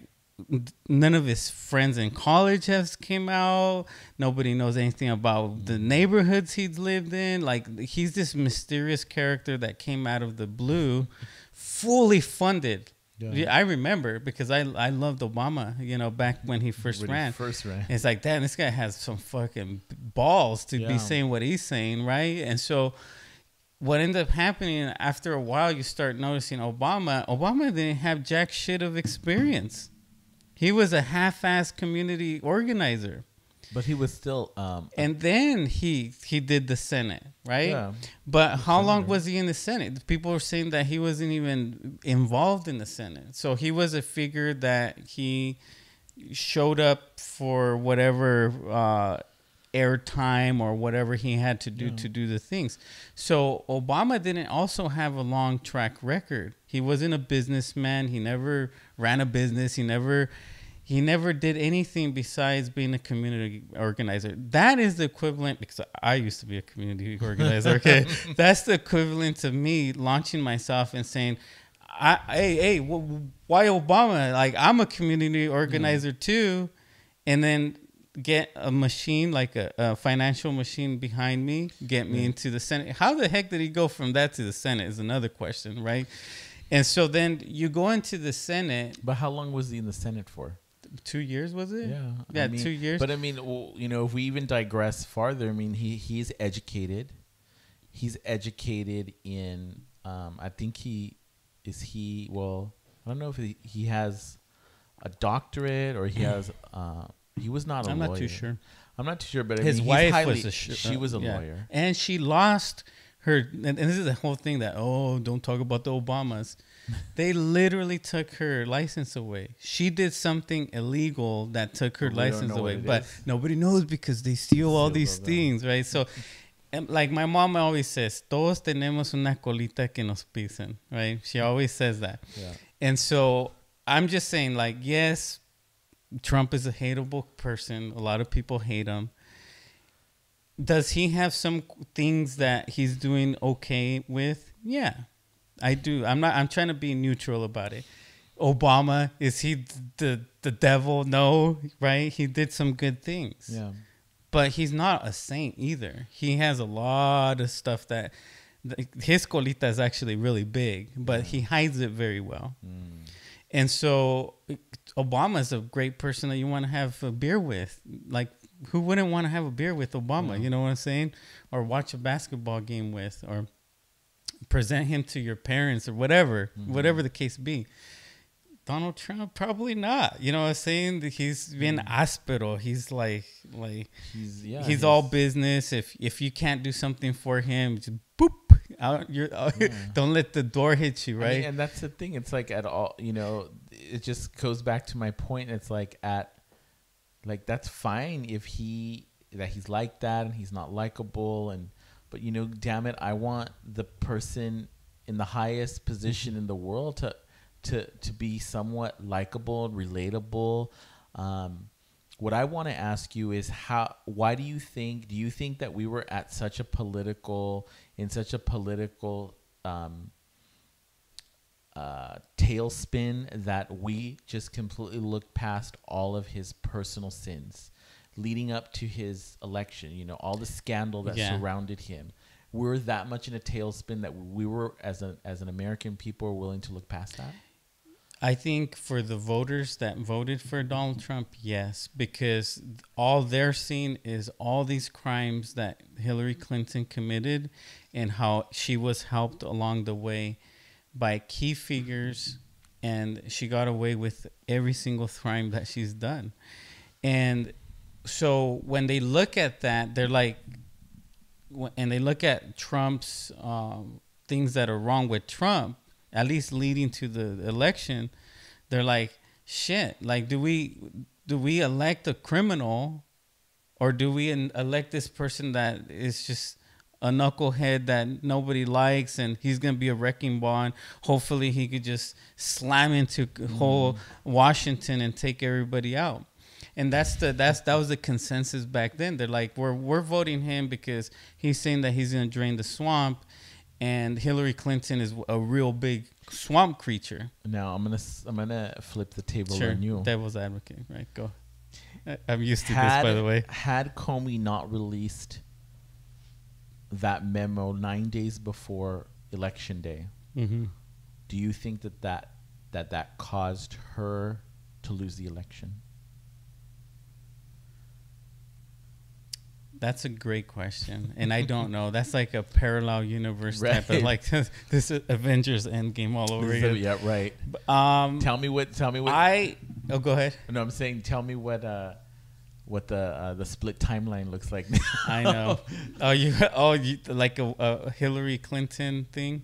A: none of his friends in college has came out. Nobody knows anything about the neighborhoods he's lived in. Like, he's this mysterious character that came out of the blue, fully funded. Yeah, I remember because I loved Obama, back when he first ran. It's like, damn, this guy has some fucking balls to be saying what he's saying, right? And so what ended up happening, after a while, you start noticing Obama didn't have jack shit of experience. He was a half-assed community organizer.
B: But he was still...
A: and then he did the Senate, right? Yeah. But how long was he in the Senate? People were saying that he wasn't even involved in the Senate. So he was a figure that he showed up for whatever airtime or whatever he had to do to do the things. So Obama didn't also have a long track record. He wasn't a businessman. He never ran a business. He never did anything besides being a community organizer. That is the equivalent, because I used to be a community organizer, okay? That's the equivalent to me launching myself and saying, hey, why Obama? Like, I'm a community organizer too. And then get a machine, like a financial machine behind me, get me into the Senate. How the heck did he go from that to the Senate is another question, right? And so then you go into the Senate.
B: But how long was he in the Senate for?
A: 2 years, was it?
B: Yeah.
A: 2 years.
B: But I mean, if we even digress farther, I mean, he's educated. He's educated in, I think I don't know if he has a doctorate or he has, he was not a lawyer.
A: I'm not too sure.
B: I'm not too sure, but
A: his wife was
B: she was a lawyer. And
A: she lost her, and this is the whole thing that, don't talk about the Obamas. They literally took her license away. She did something illegal that took her license away, but nobody knows because they steal all these things, right? So, like my mom always says, todos tenemos una colita que nos pisan, right? She always says that. Yeah. And so I'm just saying, like, yes, Trump is a hateable person. A lot of people hate him. Does he have some things that he's doing okay with? Yeah, I do. I'm trying to be neutral about it. Obama, is he the devil? No, right? He did some good things.
B: Yeah.
A: But he's not a saint either. He has a lot of stuff that his colita is actually really big, but he hides it very well. And so Obama is a great person that you want to have a beer with. Like, who wouldn't want to have a beer with Obama? Yeah. You know what I'm saying? Or watch a basketball game with, or present him to your parents, or whatever the case be. Donald Trump, probably not. You know what I'm saying? He's been áspero. He's like he's all business. If you can't do something for him, just boop out. Don't let the door hit you, right?
B: And that's the thing. It's like at all, it just goes back to my point. It's like that's fine if he's like that and he's not likable, but damn it, I want the person in the highest position in the world to be somewhat likable, relatable. What I want to ask you is why do you think that we were at such a political tailspin that we just completely looked past all of his personal sins leading up to his election, all the scandal that surrounded him? We're that much in a tailspin that we were, as an American people, were willing to look past that?
A: I think for the voters that voted for Donald Trump, yes, because all they're seeing is all these crimes that Hillary Clinton committed and how she was helped along the way by key figures, and she got away with every single crime that she's done. And so when they look at that, they're like, and they look at Trump's things that are wrong with Trump, at least leading to the election, they're like, shit, like, do we elect a criminal, or do we elect this person that is just a knucklehead that nobody likes, and he's going to be a wrecking ball, and hopefully he could just slam into whole Washington and take everybody out. And that was the consensus back then. They're like, we're voting him because he's saying that he's going to drain the swamp, and Hillary Clinton is a real big swamp creature. Now I'm gonna flip the table on you. Devil's advocate, right? Go. I'm used to this, by the way.
B: Had Comey not released that memo 9 days before Election Day, do you think that caused her to lose the election?
A: That's a great question, and I don't know. That's like a parallel universe type of, like, this Avengers Endgame all over again.
B: Yeah, right. Tell me what.
A: Go ahead.
B: No, I'm saying, tell me what the split timeline looks like.
A: I know. You like a Hillary Clinton thing.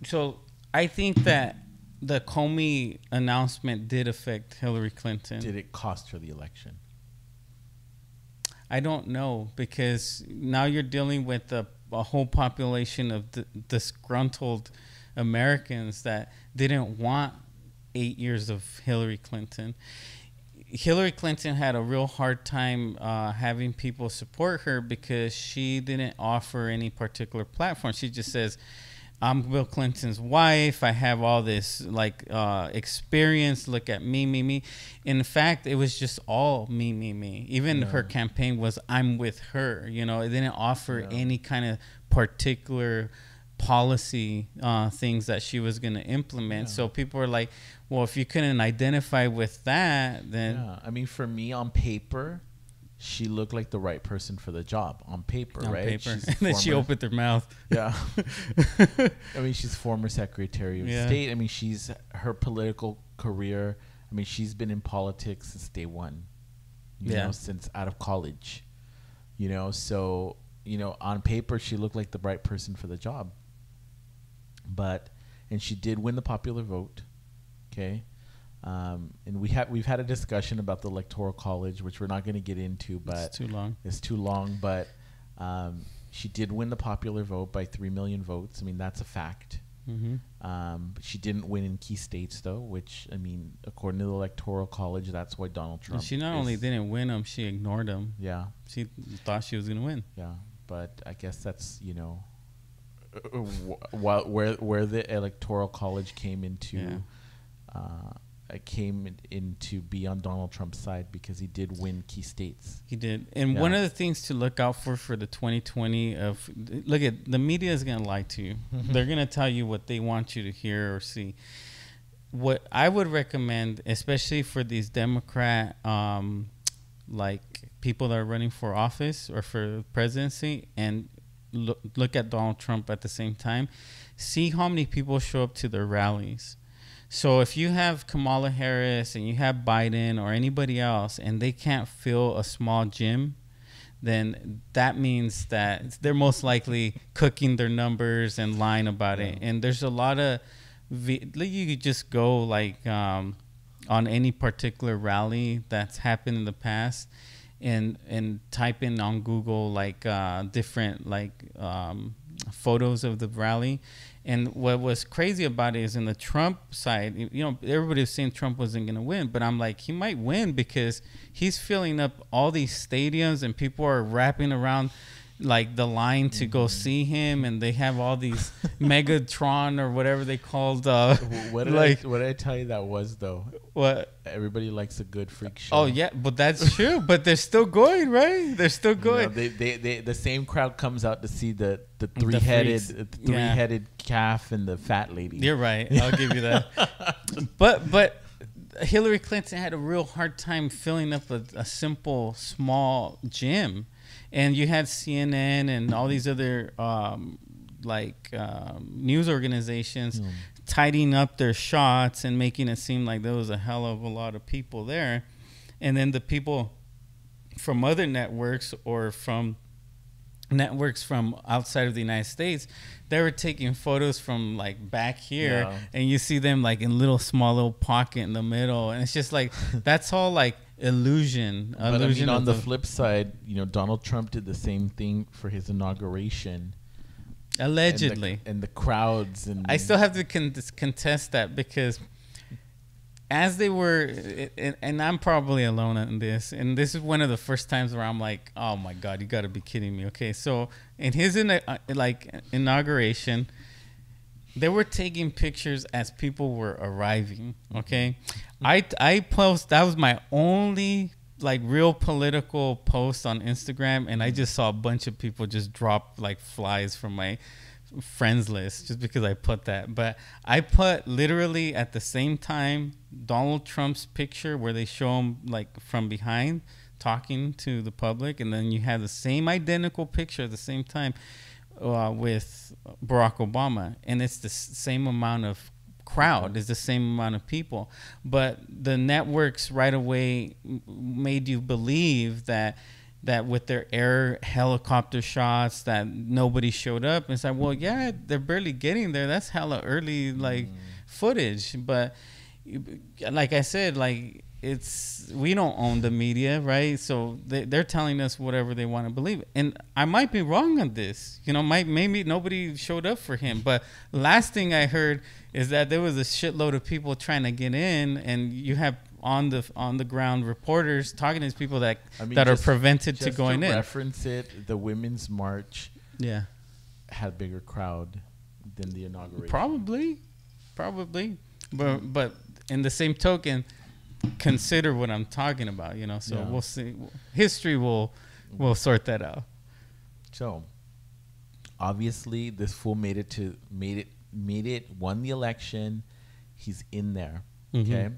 A: So I think that the Comey announcement did affect Hillary Clinton.
B: Did it cost her the election?
A: I don't know, because now you're dealing with a whole population of disgruntled Americans that didn't want 8 years of Hillary Clinton. Hillary Clinton had a real hard time having people support her because she didn't offer any particular platform. She just says, I'm Bill Clinton's wife. I have all this experience. Look at me. In fact, it was just all me. Even her campaign was, I'm with her. It didn't offer any kind of particular policy things that she was going to implement. So people were like, well, if you couldn't identify with that, then...
B: Yeah. I mean, for me, on paper, she looked like the right person for the job on paper, right?
A: And then she opened her mouth.
B: Yeah. I mean, she's former Secretary of State. I mean, her political career. I mean, she's been in politics since day one, you know, since out of college, so, on paper, she looked like the right person for the job. And she did win the popular vote. Okay. And we've had a discussion about the Electoral College, which we're not going to get into, but it's too long. But she did win the popular vote by 3 million votes. I mean, that's a fact. She didn't win in key states, though, which, I mean, according to the Electoral College, that's why Donald Trump.
A: She not only didn't win them, she ignored them.
B: Yeah.
A: She thought she was going to win.
B: Yeah. But I guess that's, you know, where the Electoral College came into be on Donald Trump's side, because he did win key states.
A: He did. And one of the things to look out for the 2020 look at the media is going to lie to you. They're going to tell you what they want you to hear or see. What I would recommend, especially for these Democrat like people that are running for office or for presidency, and look at Donald Trump at the same time, see how many people show up to their rallies. So if you have Kamala Harris and you have Biden or anybody else and they can't fill a small gym, then that means that they're most likely cooking their numbers and lying about it. And there's a lot of you could just go like on any particular rally that's happened in the past and type in on Google like different like photos of the rally. And what was crazy about it is in the Trump side, you know, everybody was saying Trump wasn't going to win, but I'm like, he might win because he's filling up all these stadiums and people are wrapping around like the line to go see him, and they have all these Megatron or whatever they called.
B: What did I tell you that was, though?
A: What?
B: Everybody likes a good freak show.
A: Oh yeah, but that's true. But they're still going, right? They're still going.
B: You know, the same crowd comes out to see the three-headed calf and the fat lady.
A: You're right. I'll give you that. But Hillary Clinton had a real hard time filling up a simple small gym. And you had CNN and all these other news organizations tidying up their shots and making it seem like there was a hell of a lot of people there. And then the people from other networks or from networks from outside of the United States, they were taking photos from like back here, and you see them like in small little pocket in the middle. And it's just like, that's all like illusion.
B: But I mean, on the flip side, you know, Donald Trump did the same thing for his inauguration.
A: Allegedly.
B: And the crowds. And
A: I still have to contest that, because as they were, and I'm probably alone in this, and this is one of the first times where I'm like, oh my God, you got to be kidding me. Okay, so in his inauguration, they were taking pictures as people were arriving. Okay, I post, that was my only like real political post on Instagram, and I just saw a bunch of people just drop like flies from my friends list just because I put that. But I put literally at the same time Donald Trump's picture where they show him like from behind talking to the public, and then you have the same identical picture at the same time with Barack Obama, and it's the same amount of crowd, is the same amount of people. But the networks right away made you believe that with their air helicopter shots that nobody showed up. And it's like, well, yeah, they're barely getting there. That's hella early like footage. But like I said, like we don't own the media, right? So they're telling us whatever they want to believe. And I might be wrong on this, you know, maybe nobody showed up for him. But last thing I heard is that there was a shitload of people trying to get in, and you have on the ground reporters talking to these people that are prevented to going in.
B: Reference it, the Women's March had a bigger crowd than the inauguration. Probably. But in the same token, consider what I'm talking about, you know. So we'll see. History will sort that out. So obviously this fool made it, won the election. He's in there. Okay.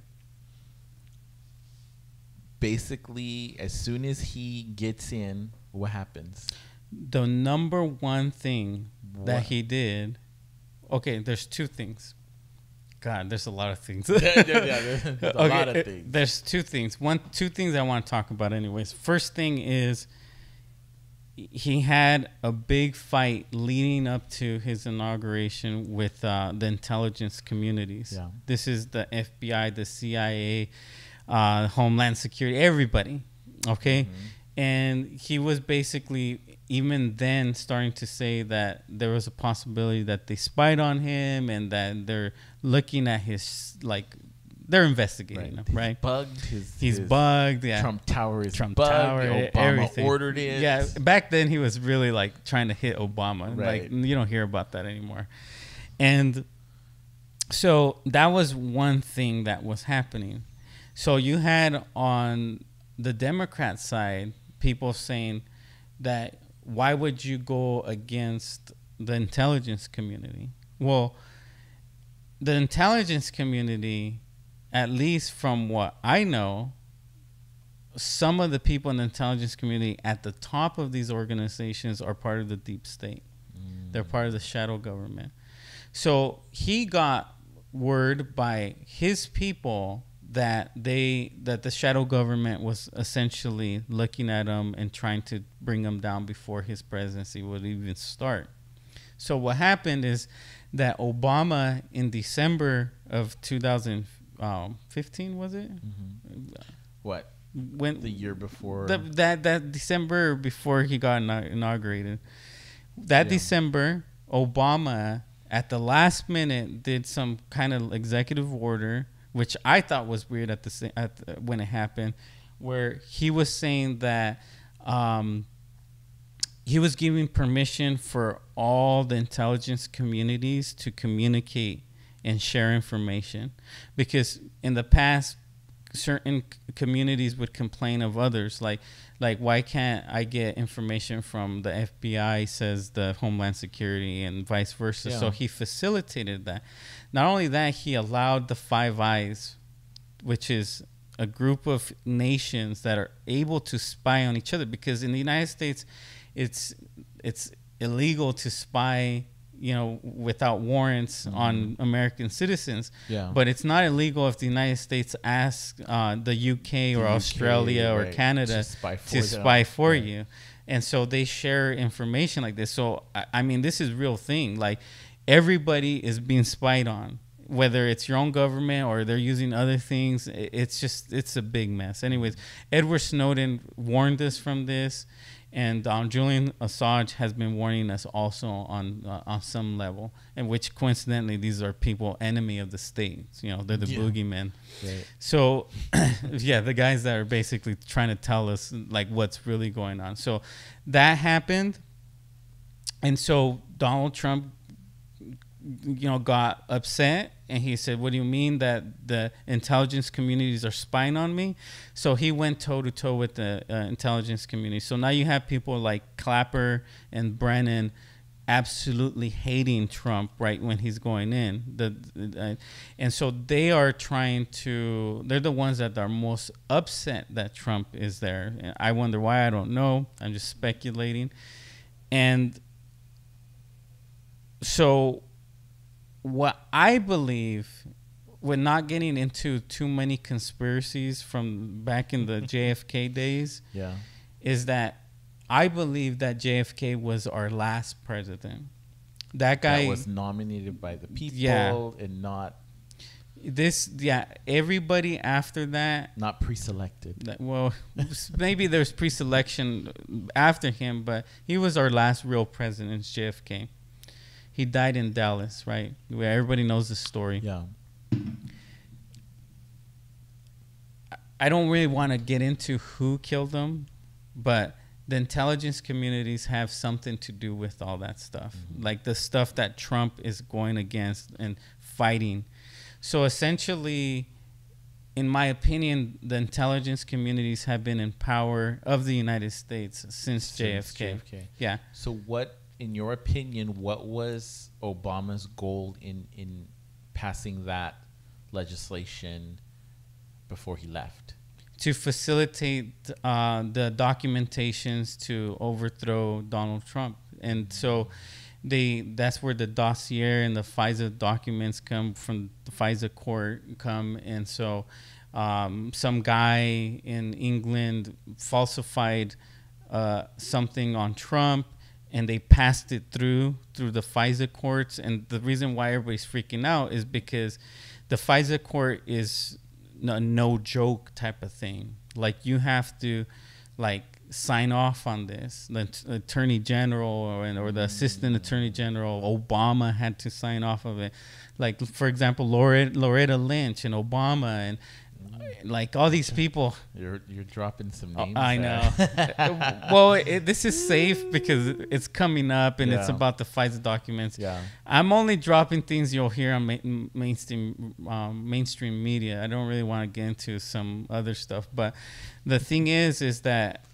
B: Basically, as soon as he gets in, what happens?
A: The number one thing that he did. Okay, there's two things. God, there's a lot of things.
B: There's a lot of things.
A: There's two things. Two things I want to talk about anyways. First thing is he had a big fight leading up to his inauguration with the intelligence communities. Yeah. This is the FBI, the CIA, Homeland Security, everybody. Okay. And he was basically even then starting to say that there was a possibility that they spied on him and that they're looking at his, like, they're investigating him, right? He's bugged. Yeah.
B: Trump Tower is
A: Trump
B: bugged.
A: Tower,
B: Obama
A: everything.
B: ordered it.
A: Yeah. Back then, he was really like trying to hit Obama.
B: Right.
A: Like, you don't hear about that anymore. And so that was one thing that was happening. So you had on the Democrat side people saying that why would you go against the intelligence community? Well, the intelligence community, at least from what I know, some of the people in the intelligence community at the top of these organizations are part of the deep state. They're part of the shadow government. So he got word by his people that the shadow government was essentially looking at him and trying to bring him down before his presidency would even start. So what happened is that Obama in December of 2015, was it?
B: What?
A: When
B: the year before?
A: That December before he got inaugurated. That December, Obama at the last minute did some kind of executive order, which I thought was weird when it happened, where he was saying that he was giving permission for all the intelligence communities to communicate and share information, because in the past certain communities would complain of others, like why can't I get information from the FBI, says the Homeland Security, and vice versa. So he facilitated that. Not only that, he allowed the Five Eyes, which is a group of nations that are able to spy on each other, because in the United States it's illegal to spy, you know, without warrants on American citizens. But it's not illegal if the United States asks the UK or Australia or Canada to spy for you. And so they share information like this. So, I mean, this is real thing. Like, everybody is being spied on, whether it's your own government or they're using other things. It's a big mess. Anyways, Edward Snowden warned us from this. And Julian Assange has been warning us also on some level, and which coincidentally these are people enemy of the state. You know, they're the boogeymen. Right. So, the guys that are basically trying to tell us like what's really going on. So that happened, and so Donald Trump, you know, got upset, and he said, "What do you mean that the intelligence communities are spying on me?" So he went toe to toe with the intelligence community. So now you have people like Clapper and Brennan absolutely hating Trump right when he's going in. And so they are trying to, they're the ones that are most upset that Trump is there. And I wonder why. I don't know. I'm just speculating. And so what I believe, with not getting into too many conspiracies from back in the JFK days, is that I believe that JFK was our last president. That guy
B: that was nominated by the people and not
A: everybody after that,
B: not pre-selected.
A: Well, maybe there's pre-selection after him, but he was our last real president, JFK. He died in Dallas, right? Where everybody knows the story.
B: Yeah.
A: I don't really want to get into who killed him, but the intelligence communities have something to do with all that stuff. Like the stuff that Trump is going against and fighting. So essentially, in my opinion, the intelligence communities have been in power of the United States since JFK. Yeah.
B: So what, in your opinion, what was Obama's goal in passing that legislation before he left?
A: To facilitate the documentations to overthrow Donald Trump. And so that's where the dossier and the FISA documents come from, the FISA court come. And so some guy in England falsified something on Trump, and they passed it through the FISA courts. And the reason why everybody's freaking out is because the FISA court is a no joke type of thing. Like, you have to like sign off on this. The attorney general or the assistant attorney general, Obama had to sign off of it. Like, for example, Loretta Lynch and Obama and like all these people.
B: You're dropping some names.
A: I know. Well, this is safe because it's coming up and it's about the FISA documents. Yeah. I'm only dropping things you'll hear on mainstream media. I don't really want to get into some other stuff, but the thing is that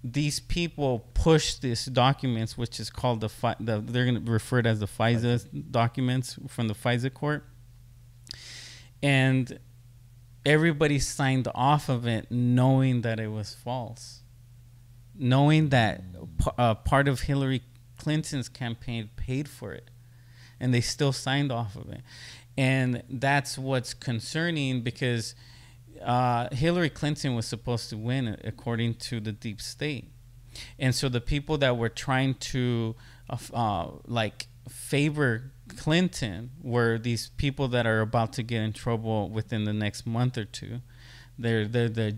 A: these people push these documents, which is called they're going to refer it as the FISA documents from the FISA court, and everybody signed off of it knowing that it was false, knowing that part of Hillary Clinton's campaign paid for it, and they still signed off of it. And that's what's concerning, because Hillary Clinton was supposed to win according to the deep state. And so the people that were trying to favor Clinton were these people that are about to get in trouble within the next month or two. They're the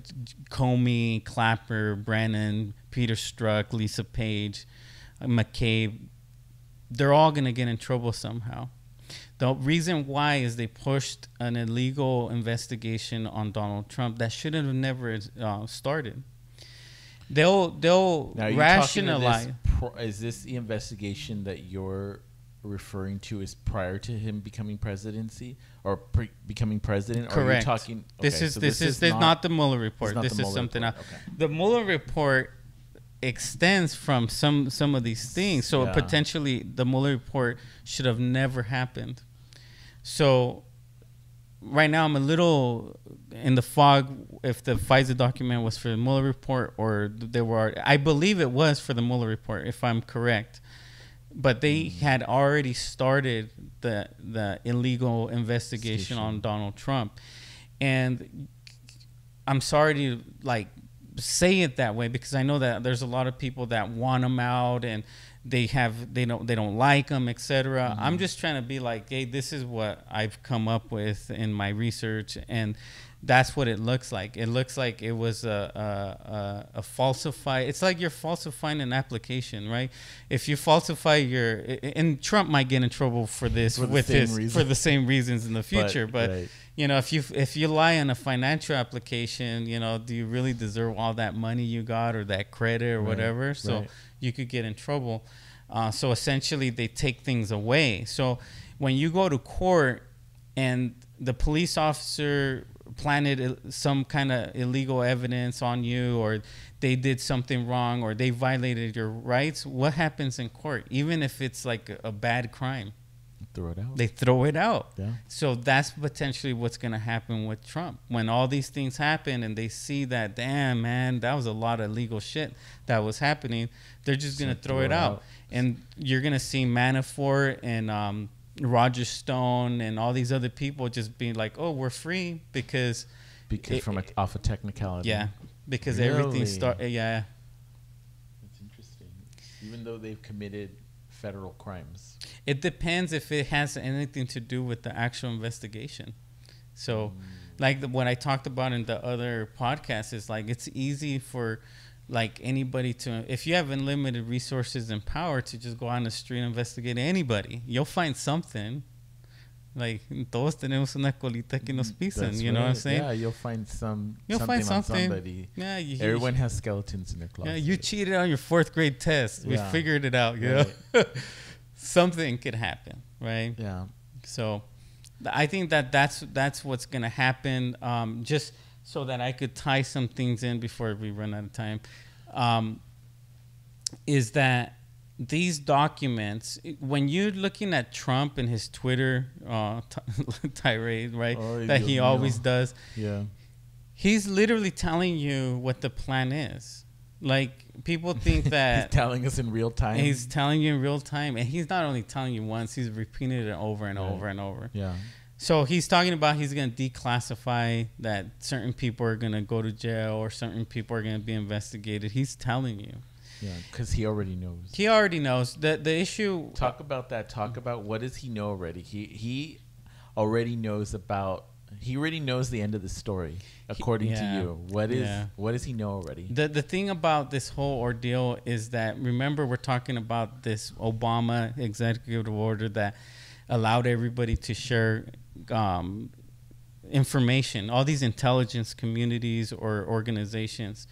A: Comey, Clapper, Brennan, Peter Strzok, Lisa Page, McCabe. They're all going to get in trouble somehow. The reason why is they pushed an illegal investigation on Donald Trump that should have never started. They'll rationalize.
B: Is this the investigation that you're referring to as prior to him becoming presidency or becoming president?
A: Correct.
B: Or are you talking? Okay,
A: this is not the Mueller report. This is something else. Okay. The Mueller report extends from some of these things, so potentially the Mueller report should have never happened. So right now I'm a little in the fog if the FISA document was for the Mueller report or I believe it was for the Mueller report, if I'm correct. But they had already started the illegal investigation on Donald Trump. And I'm sorry to say it that way, because I know that there's a lot of people that want him out and they don't like him, etc. Mm-hmm. I'm just trying to be like, hey, this is what I've come up with in my research, and that's what it looks like. It looks like it was a falsified. It's like you're falsifying an application, right? If you falsify and Trump might get in trouble for this for the same reasons in the future, but right. You know, if you lie on a financial application, you know, do you really deserve all that money you got or that credit or whatever? So you could get in trouble. So essentially, they take things away. So when you go to court and the police officer planted some kind of illegal evidence on you, or they did something wrong, or they violated your rights, what happens in court? Even if it's like a bad crime, they throw it out. Yeah. So that's potentially what's going to happen with Trump. When all these things happen and they see that, damn, man, that was a lot of illegal shit that was happening, they're just going to throw it out. And you're going to see Manafort and Roger Stone and all these other people just being like, oh, we're free because
B: off a technicality.
A: Yeah, because everything started. Yeah.
B: That's interesting. Even though they've committed federal crimes.
A: It depends if it has anything to do with the actual investigation. So, like what I talked about in the other podcast is like it's easy for like anybody to, if you have unlimited resources and power, to just go on the street and investigate anybody. You'll find something. Like todos tenemos una colita que nos pisan. You know what I'm saying?
B: Yeah, you'll find something on somebody. Yeah, everyone has skeletons in their closet.
A: Yeah, you cheated on your 4th grade test. We figured it out. You know? Something could happen, right? Yeah. So I think that's what's gonna happen. Just so that I could tie some things in before we run out of time, is that these documents, when you're looking at Trump and his Twitter tirade, right, that he always does, he's literally telling you what the plan is. Like, people think that...
B: He's telling us in real time.
A: He's telling you in real time. And he's not only telling you once, he's repeating it over and over and over. Yeah. So he's talking about he's going to declassify, that certain people are going to go to jail or certain people are going to be investigated. He's telling you.
B: Yeah, because he already knows.
A: He already knows. The issue...
B: Talk about that. Talk about what does he know already. He already knows about He already knows the end of the story, according to you. What does he know already?
A: The thing about this whole ordeal is that, remember, we're talking about this Obama executive order that allowed everybody to share information, all these intelligence communities or organizations.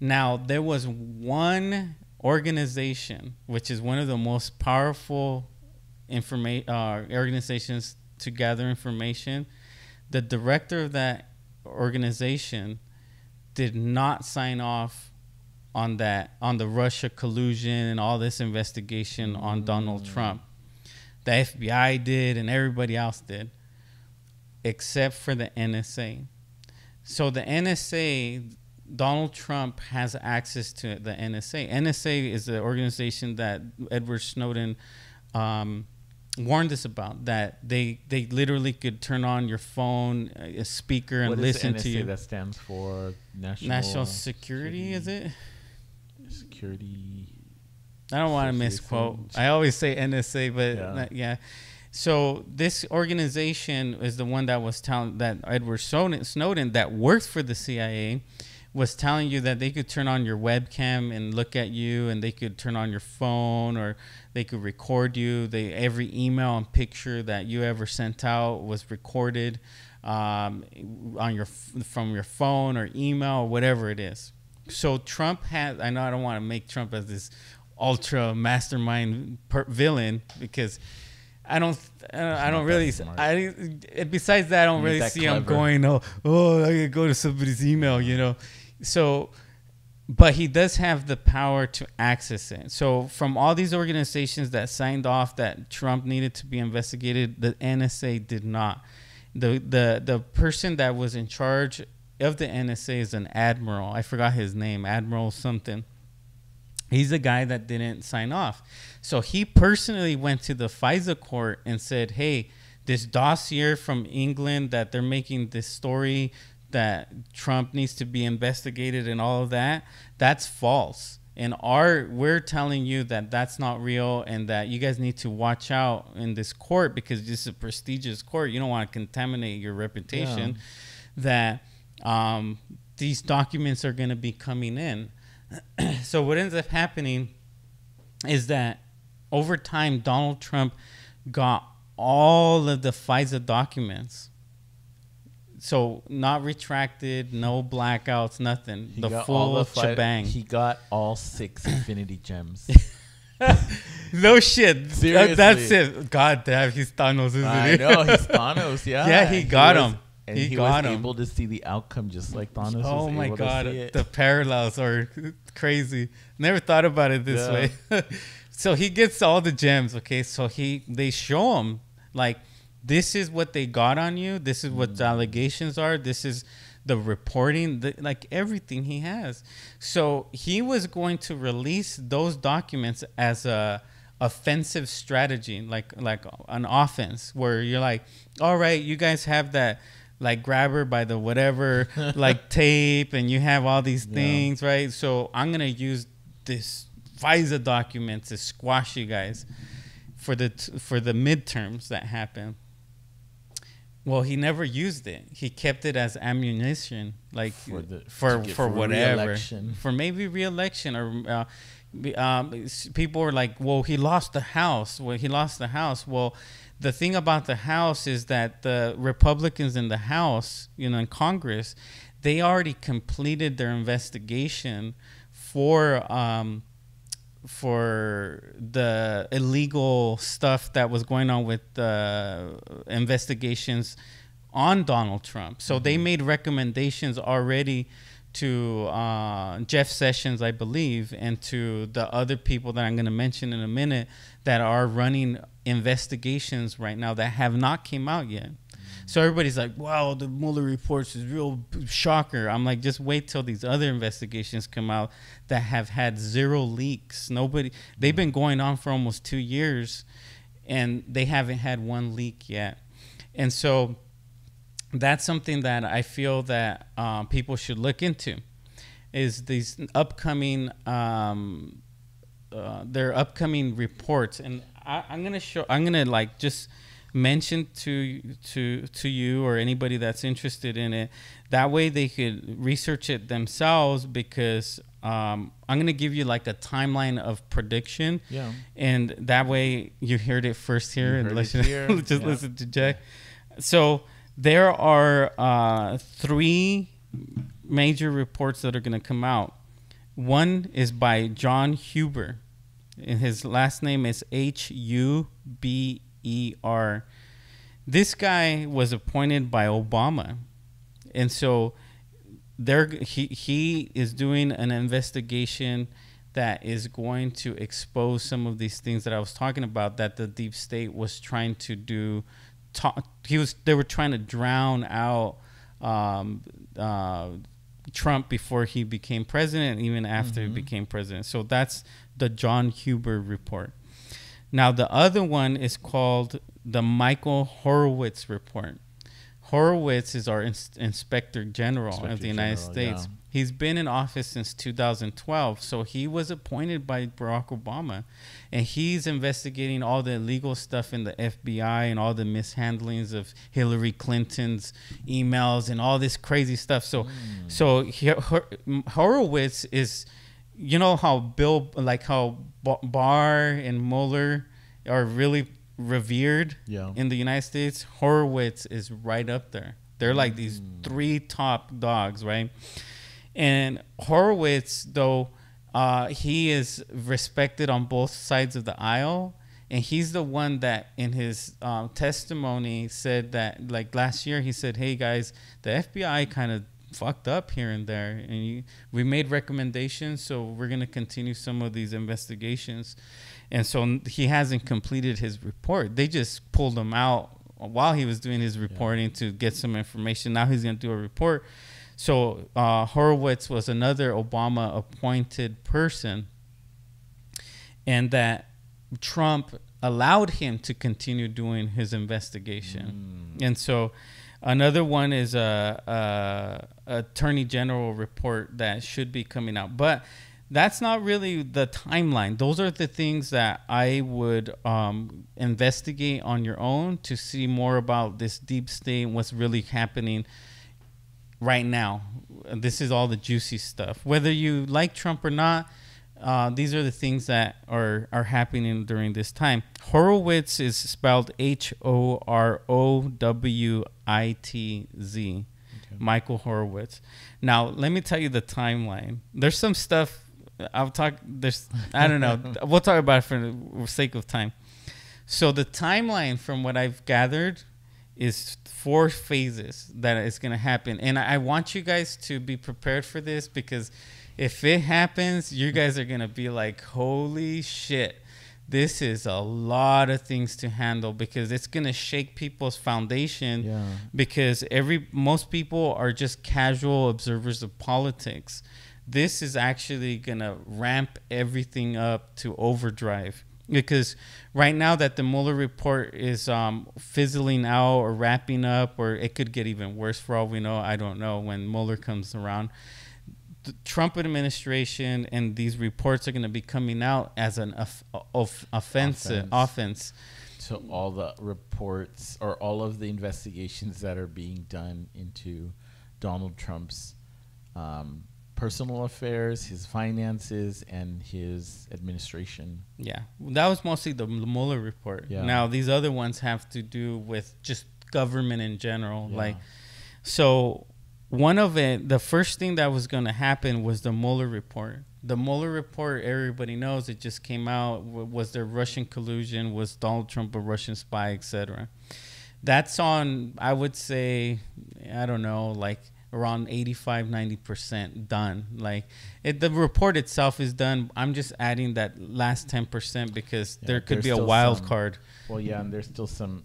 A: Now, there was one organization, which is one of the most powerful organizations to gather information. The director of that organization did not sign off on the Russia collusion and all this investigation on Donald Trump. The FBI did and everybody else did, except for the NSA. So the NSA, Donald Trump has access to the NSA. NSA is the organization that Edward Snowden warned us about, that they literally could turn on your phone, a speaker, and listen to you.
B: That stands for
A: National Security, is it?
B: Security.
A: I don't want to misquote. I always say NSA, but yeah. So this organization is the one that was telling that Edward Snowden, that worked for the CIA, was telling you that they could turn on your webcam and look at you, and they could turn on your phone, or they could record you. Every email and picture that you ever sent out was recorded from your phone or email or whatever it is. So Trump had, I know I don't want to make Trump as this ultra mastermind villain, because I don't really. Besides that, I don't really see him going, I could go to somebody's email, you know. So, but he does have the power to access it. So, from all these organizations that signed off that Trump needed to be investigated, the NSA did not. The person that was in charge of the NSA is an admiral. I forgot his name, Admiral something. He's the guy that didn't sign off. So he personally went to the FISA court and said, hey, this dossier from England that they're making this story that Trump needs to be investigated and all of that, that's false. And we're telling you that that's not real, and that you guys need to watch out in this court, because this is a prestigious court. You don't want to contaminate your reputation. That these documents are going to be coming in. So what ends up happening is that over time, Donald Trump got all of the FISA documents. So not retracted, no blackouts, nothing. The full shebang.
B: He got all 6 Infinity Gems.
A: No shit.
B: Seriously.
A: That's it. God damn, he's Thanos, isn't he?
B: I know, he's Thanos, yeah.
A: Yeah, he got him.
B: And he was able to see the outcome just like Thanos was able to see it. Oh my God,
A: the parallels are crazy. Never thought about it this way. So he gets all the gems, okay? So they show him, like, this is what they got on you. This is what the allegations are. This is the reporting, like everything he has. So he was going to release those documents as a offensive strategy, like an offense, where you're like, all right, you guys have that, like, grab her by the whatever, like tape, and you have all these things, right? So I'm going to use this FISA document to squash you guys for the midterms that happen. Well, he never used it. He kept it as ammunition, like for whatever, re-election. For maybe re-election, or people were like, well, he lost the House. Well, the thing about the House is that the Republicans in the House, in Congress, they already completed their investigation for the illegal stuff that was going on with the investigations on Donald Trump. So they made recommendations already to Jeff Sessions, I believe, and to the other people that I'm going to mention in a minute that are running investigations right now that have not came out yet. So everybody's like, wow, the Mueller reports is real shocker. I'm like, just wait till these other investigations come out that have had 0 leaks. They've been going on for almost 2 years, and they haven't had 1 leak yet. And so that's something that I feel that people should look into, is these upcoming, their upcoming reports. And I'm gonna mentioned to you or anybody that's interested in it. That way they could research it themselves, because I'm going to give you like a timeline of prediction.
B: Yeah.
A: And that way you heard it first here, and listen to Jack. So there are 3 major reports that are going to come out. One is by John Huber, and his last name is Huber. This guy was appointed by Obama, and so he is doing an investigation that is going to expose some of these things that I was talking about, that the deep state was trying to do. They were trying to drown out Trump before he became president, even after he became president. So that's the John Huber report. Now, the other one is called the Michael Horowitz report. Horowitz is our Inspector General of the United States. Yeah. He's been in office since 2012, so he was appointed by Barack Obama, and he's investigating all the illegal stuff in the FBI and all the mishandlings of Hillary Clinton's emails and all this crazy stuff. So Horowitz is, you know how Barr and Mueller are really revered in the United States. Horowitz is right up there. They're like these 3 top dogs, right? And Horowitz, though, he is respected on both sides of the aisle, and he's the one that in his testimony said that, like last year, he said, "Hey guys, the FBI kind of fucked up here and there, and we made recommendations, so we're going to continue some of these investigations." And so he hasn't completed his report. They just pulled him out while he was doing his reporting to get some information. Now he's going to do a report. So Horowitz was another Obama appointed person, and that Trump allowed him to continue doing his investigation. And so another one is a Attorney General report that should be coming out. But that's not really the timeline. Those are the things that I would investigate on your own to see more about this deep state and what's really happening right now. This is all the juicy stuff. Whether you like Trump or not, these are the things that are happening during this time. Horowitz is spelled Horowitz. Okay. Michael Horowitz. Now, let me tell you the timeline. There's some stuff I don't know. We'll talk about it for the sake of time. So the timeline, from what I've gathered, is 4 phases that is going to happen. And I want you guys to be prepared for this, because if it happens, you guys are going to be like, holy shit, this is a lot of things to handle, because it's going to shake people's foundation. Yeah. Because most people are just casual observers of politics. This is actually going to ramp everything up to overdrive. Because right now that the Mueller report is fizzling out or wrapping up, or it could get even worse for all we know. I don't know when Mueller comes around. The Trump administration and these reports are going to be coming out as an offense
B: to all the reports or all of the investigations that are being done into Donald Trump's personal affairs, his finances, and his administration.
A: Yeah, that was mostly the Mueller report. Yeah. Now, these other ones have to do with just government in general. Yeah. Like, so one of it, the first thing that was going to happen was the Mueller report. The Mueller report, everybody knows, it just came out. Was there Russian collusion? Was Donald Trump a Russian spy, etc.? That's on, I would say, I don't know, like around 85-90% done. Like the report itself is done. I'm just adding that last 10% because there could be a wild card.
B: Well, yeah, and there's still some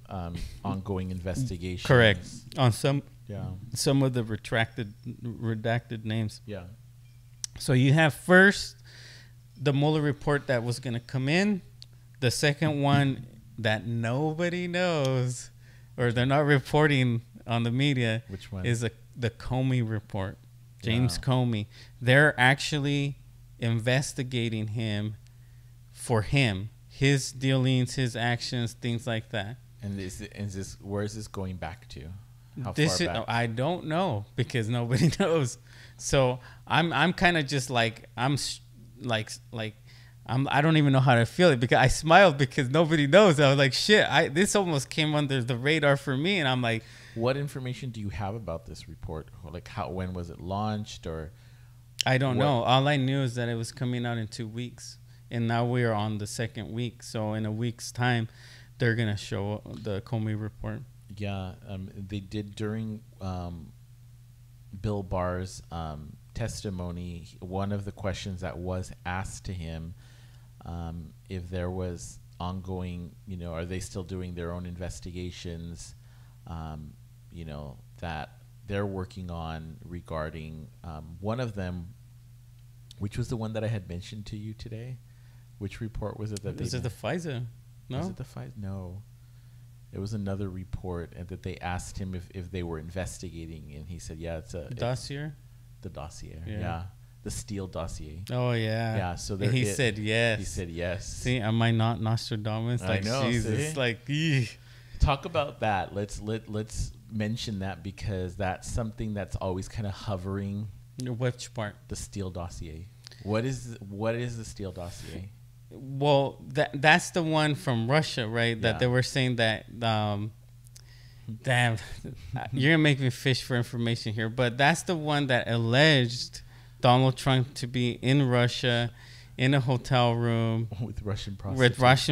B: ongoing investigations.
A: Correct. On some of the redacted names.
B: Yeah.
A: So you have first the Mueller report that was going to come in. The second one that nobody knows, or they're not reporting on the media.
B: Which one?
A: Is the Comey report. James Comey. They're actually investigating him for his dealings, his actions, things like that.
B: And where is this going back to? How
A: This
B: far back?
A: I don't know because nobody knows. So I'm kind of just like I don't even know how to feel it because I smiled because nobody knows. I was like, shit, this almost came under the radar for me, and I'm like,
B: what information do you have about this report? Like when was it launched, or?
A: I don't know. All I knew is that it was coming out in 2 weeks, and now we're on the second week. So in a week's time, they're gonna show the Comey report.
B: Yeah, they did during Bill Barr's testimony. One of the questions that was asked to him, if there was ongoing, are they still doing their own investigations, that they're working on regarding one of them, which was the one that I had mentioned to you today. Which report was it that
A: Is it the FISA? No.
B: Was it the FISA? No. It was another report, and that they asked him if they were investigating, and he said, "Yeah, it's a
A: dossier."
B: The dossier, yeah. The Steele dossier.
A: Oh yeah.
B: Yeah. So
A: he said yes.
B: He said yes.
A: See, am I not Nostradamus? Like, I know. Jesus,
B: see?
A: like. Eeh.
B: Talk about that. Let's mention that because that's something that's always kind of hovering.
A: Which part?
B: The Steele dossier. What is the Steele dossier?
A: Well, that's the one from Russia, right? Yeah. That they were saying that. Damn, you're gonna make me fish for information here, but that's the one that alleged Donald Trump to be in Russia, in a hotel room
B: with Russian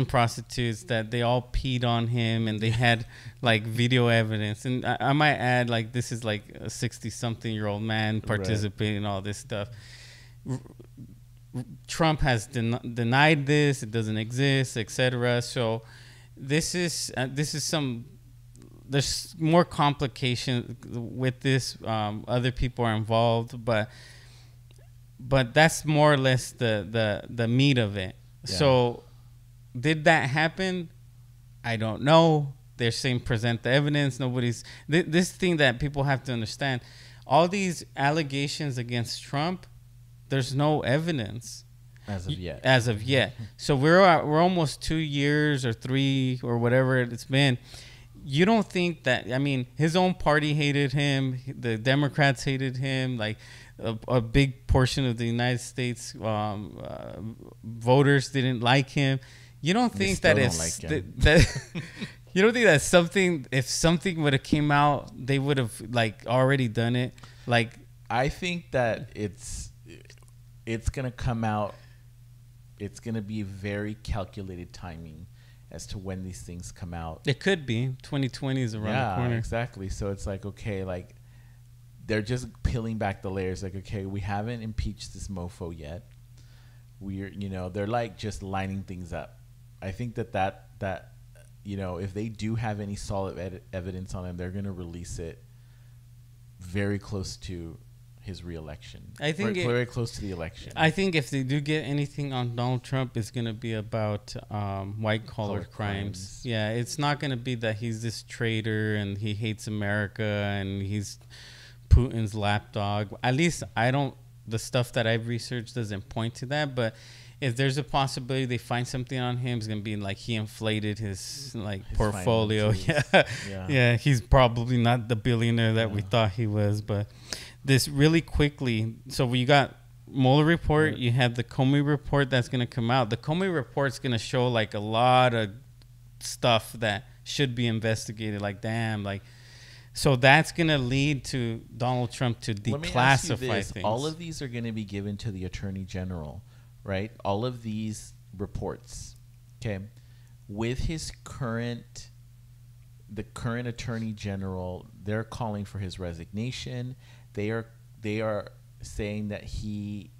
A: prostitutes. That they all peed on him, and they had like video evidence. And I might add, like, this is like a 60-something-year-old man participating in all this stuff. Trump has denied this; it doesn't exist, etc. So this is some. There's more complications with this. Other people are involved, but that's more or less the meat of it. Yeah. So did that happen? I don't know. They're saying present the evidence. Nobody's this thing that people have to understand. All these allegations against Trump, there's no evidence as of yet. So we're almost 2 years or 3 or whatever it's been. You don't think that, I mean, his own party hated him, the Democrats hated him, like a big portion of the United States voters didn't like him. You don't think that it's you don't think that if something would have came out, they would have like already done it? Like,
B: I think that it's gonna come out. It's gonna be very calculated timing as to when these things come out.
A: It could be 2020 is around the corner.
B: Yeah, exactly. So it's like, okay, like they're just peeling back the layers. Like, okay, we haven't impeached this mofo yet. They're like just lining things up. I think that if they do have any solid evidence on him, they're going to release it very close to his re-election.
A: I think
B: very close to the election.
A: I think if they do get anything on Donald Trump, it's going to be about white-collar crimes. Yeah, it's not going to be that he's this traitor and he hates America and he's Putin's lapdog. At least the stuff that I've researched doesn't point to that. But if there's a possibility they find something on him, it's going to be like he inflated his portfolio. Yeah, he's probably not the billionaire that we thought he was, but... This really quickly. So you got Mueller report. You have the Comey report that's going to come out. The Comey report's going to show like a lot of stuff that should be investigated. Like, damn, like, so that's going to lead to Donald Trump to declassify things.
B: All of these are going to be given to the Attorney General, right? All of these reports, okay, with the current Attorney General, they're calling for his resignation. They are saying that he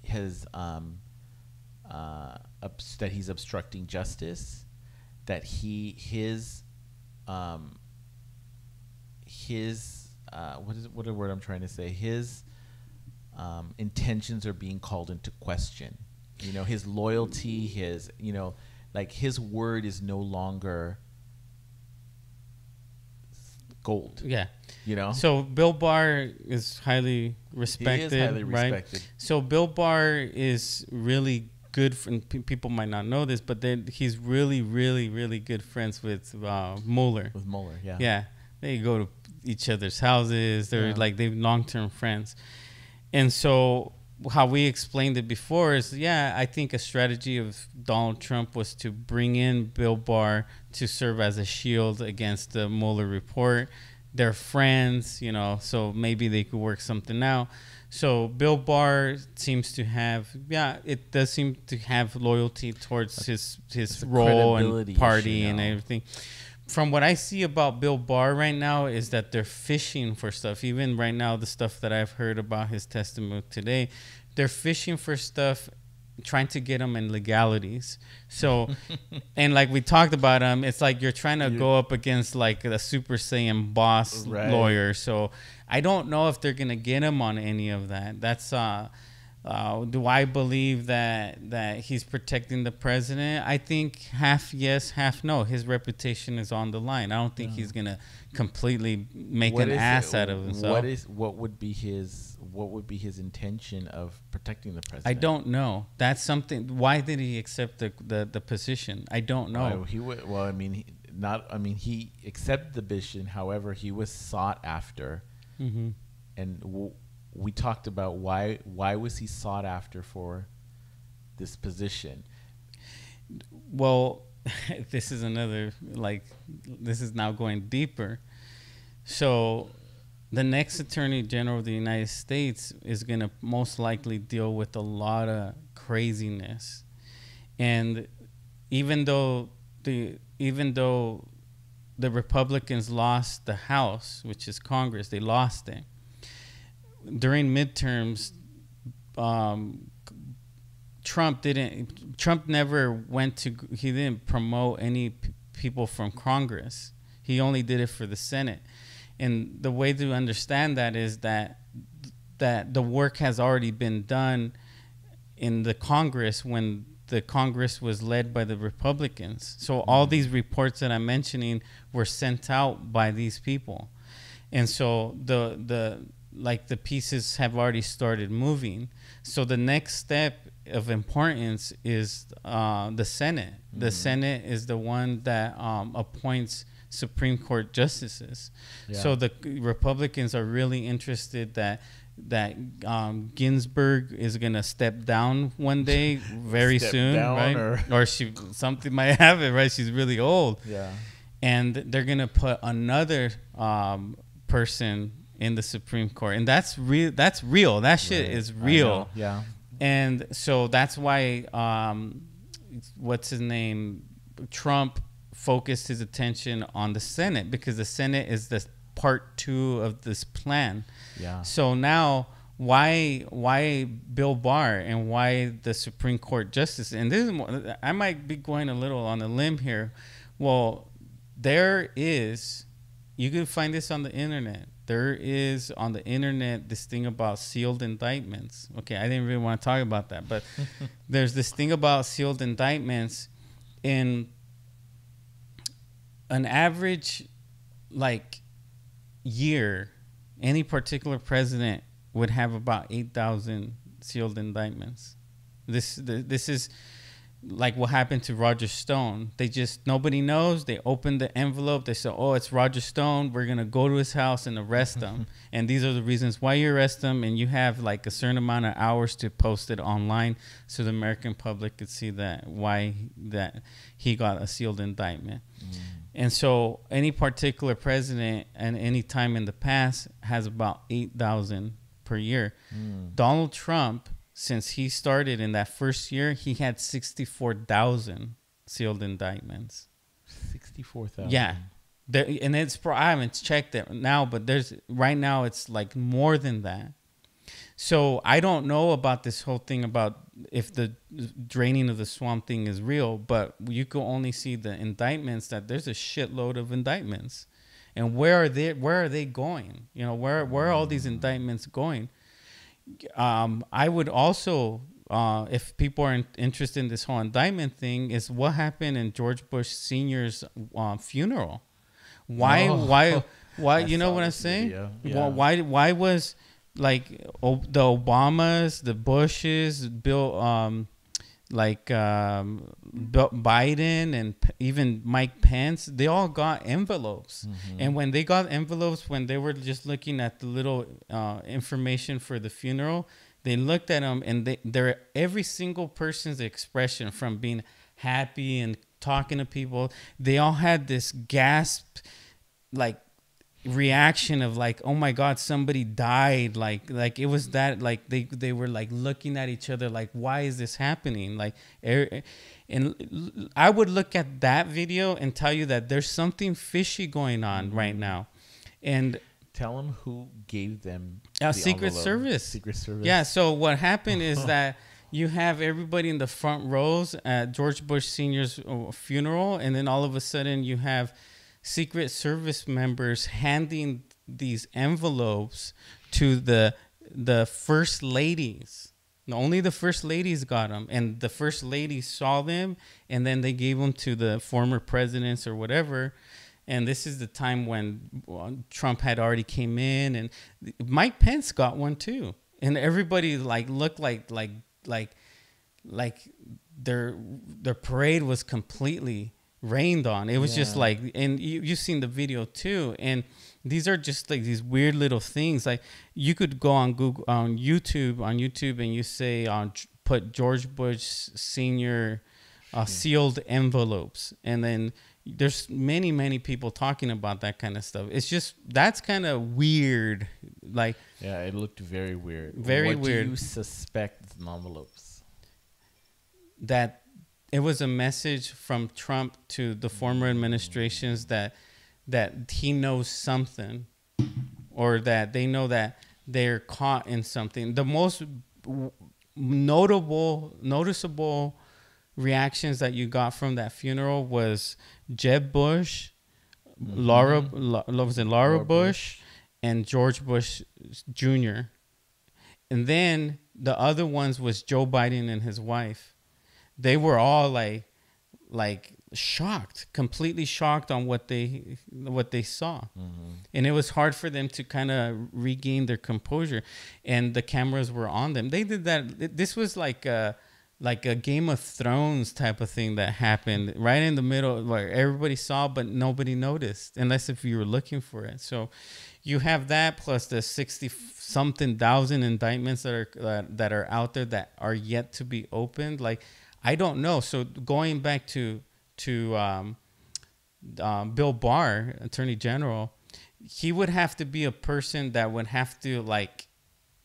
B: has that he's obstructing justice, that his what a word I'm trying to say, his intentions are being called into question. His loyalty, his his word is no longer gold.
A: Yeah. So Bill Barr is highly respected.
B: He is highly respected.
A: Right? So Bill Barr is really good people might not know this, but then he's really, really, really good friends with Mueller.
B: With Mueller, yeah.
A: Yeah, they go to each other's houses. They're they're long-term friends, and so how we explained it before is, I think a strategy of Donald Trump was to bring in Bill Barr to serve as a shield against the Mueller report. They're friends, so maybe they could work something out. So Bill Barr seems to have, it does seem to have loyalty towards his role and party and everything. From what I see about Bill Barr right now is that they're fishing for stuff. Even right now, the stuff that I've heard about his testimony today, they're fishing for stuff, trying to get him in legalities. So, and like we talked about him, it's like you're trying to go up against like a Super Saiyan boss lawyer. So I don't know if they're going to get him on any of that. That's, do I believe that he's protecting the president? I think half yes, half no. His reputation is on the line. I don't think he's going to completely make an ass out of himself.
B: What would be his intention of protecting the president?
A: I don't know. That's something. Why did he accept the position? I don't know.
B: He accepted the position. However, he was sought after, and we talked about why was he sought after for this position.
A: Well, this is this is now going deeper. So the next Attorney General of the United States is going to most likely deal with a lot of craziness. And even though the Republicans lost the House, which is Congress, they lost it. During midterms, Trump never he didn't promote any people from Congress. He only did it for the Senate. And the way to understand that is that the work has already been done in the Congress when the Congress was led by the Republicans. So all these reports that I'm mentioning were sent out by these people. And so the pieces have already started moving. So the next step of importance is the Senate. The Senate is the one that appoints Supreme Court justices. Yeah. So the Republicans are really interested that Ginsburg is gonna step down one day very soon, right? Or she something might happen, right? She's really old. Yeah. And they're gonna put another person in the Supreme Court, and that's real. That's real. That shit is real. Yeah. And so that's why what's his name? Trump focused his attention on the Senate, because the Senate is the part 2 of this plan. Yeah. So now why Bill Barr and why the Supreme Court justice? And this is I might be going a little on a limb here. Well, you can find this on the internet. There is on the internet this thing about sealed indictments. Okay, I didn't really want to talk about that, but there's this thing about sealed indictments. In an average year, any particular president would have about 8,000 sealed indictments. This is like what happened to Roger Stone. Nobody knows. They open the envelope. They say, oh, it's Roger Stone. We're going to go to his house and arrest him. And these are the reasons why you arrest him. And you have a certain amount of hours to post it online so the American public could see that he got a sealed indictment. And so any particular president at any time in the past has about 8,000 per year. Donald Trump, since he started in that first year, he had 64,000 sealed indictments.
B: 64,000.
A: Yeah. And I haven't checked it now, but right now it's more than that. So I don't know about this whole thing about if the draining of the swamp thing is real, but you can only see the indictments, that there's a shitload of indictments. And where are they going? Where are all these indictments going? I would also, if people are interested in this whole indictment thing, is what happened in George Bush Sr.'s funeral. Why? You know what I'm saying? Yeah. Why was the Obamas, the Bushes, Bill, Biden and even Mike Pence, they all got envelopes. And when they got envelopes, when they were just looking at the little information for the funeral, they looked at them, and they're every single person's expression, from being happy and talking to people, they all had this gasp, like, reaction of like, oh my God, somebody died. Like it was that, like they were like looking at each other like, why is this happening? Like, and I would look at that video and tell you that there's something fishy going on right now. And
B: tell them who gave them
A: Secret Service.
B: Secret Service.
A: Yeah. So what happened is that you have everybody in the front rows at George Bush Sr.'s funeral, and then all of a sudden you have Secret Service members handing these envelopes to the first ladies. Only the first ladies got them, and the first ladies saw them, and then they gave them to the former presidents or whatever. And this is the time when Trump had already came in, and Mike Pence got one too. And everybody like looked like their parade was completely rained on. It was just like, and you've seen the video too, and these are just like these weird little things. Like, you could go on Google, on YouTube, and you say put George Bush Sr. Sealed envelopes, and then there's many people talking about that kind of stuff. It's just, that's kind of weird. Like,
B: yeah, it looked very weird.
A: Weird.
B: What do you suspect in envelopes?
A: That it was a message from Trump to the former administrations that he knows something, or that they know that they're caught in something. The most noticeable reactions that you got from that funeral was Jeb Bush, Laura Bush, and George Bush Jr. And then the other ones was Joe Biden and his wife. They were all like shocked, completely shocked on what they saw. And it was hard for them to kind of regain their composure, and the cameras were on them. They did that. This was like a Game of Thrones type of thing that happened right in the middle, where everybody saw but nobody noticed, unless if you were looking for it. So you have that, plus the 60-something thousand indictments that are out there that are yet to be opened. Like, I don't know. So going back to Bill Barr, Attorney General, he would have to be a person that would have to like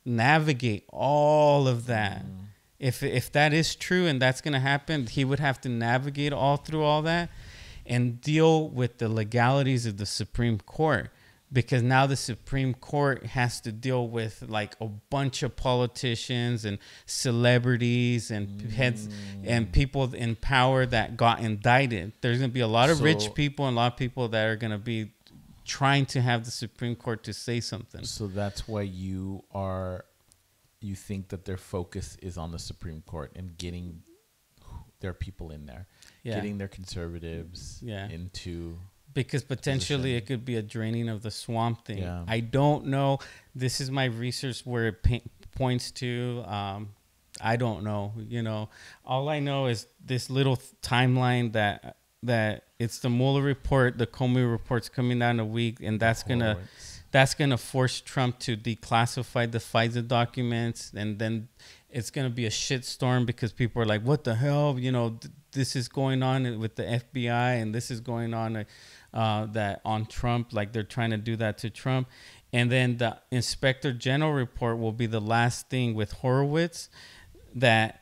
A: navigate all of that. If that is true and that's going to happen, he would have to navigate through all that and deal with the legalities of the Supreme Court. Because now the Supreme Court has to deal with like a bunch of politicians and celebrities and heads and people in power that got indicted. There's going to be a lot of rich people and a lot of people that are going to be trying to have the Supreme Court to say something.
B: So that's why you think that their focus is on the Supreme Court and getting their people in there, getting their conservatives into...
A: Because potentially it could be a draining of the swamp thing. Yeah. I don't know. This is my research where it points to. I don't know. You know, all I know is this little timeline that it's the Mueller report, the Comey report's coming out in a week, and that's gonna force Trump to declassify the FISA documents, and then it's gonna be a shitstorm because people are like, "What the hell?" You know, this is going on with the FBI, and this is going on. That on Trump, like they're trying to do that to Trump. And then the Inspector General report will be the last thing with Horowitz. That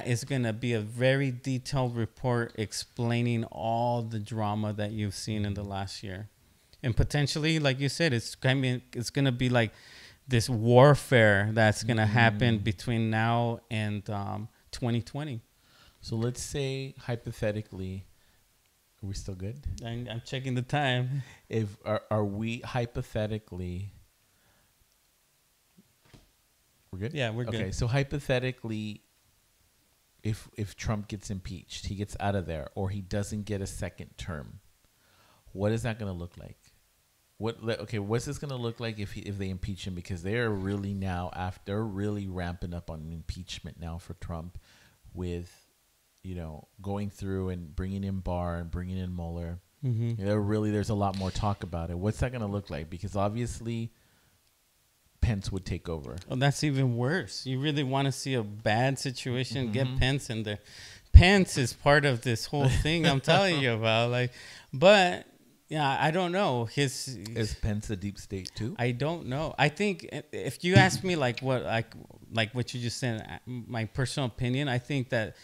A: is going to be a very detailed report explaining all the drama that you've seen in the last year. And potentially, like you said, it's going to be like this warfare that's going to happen between now and 2020.
B: So let's say hypothetically, are we still good?
A: I'm checking the time.
B: If are we hypothetically? We're good?
A: Yeah, we're good.
B: Okay, so hypothetically, if Trump gets impeached, he gets out of there, or he doesn't get a second term, what is that going to look like? What's this going to look like if they impeach him? Because they're really ramping up on impeachment now for Trump. with, going through and bringing in Barr and bringing in Mueller. There's a lot more talk about it. What's that going to look like? Because obviously Pence would take over.
A: Oh, that's even worse. You really want to see a bad situation? Get Pence in there. Pence is part of this whole thing I'm telling you about. But yeah, I don't know.
B: Is Pence a deep state too?
A: I don't know. I think if you ask me like what you just said, my personal opinion, I think that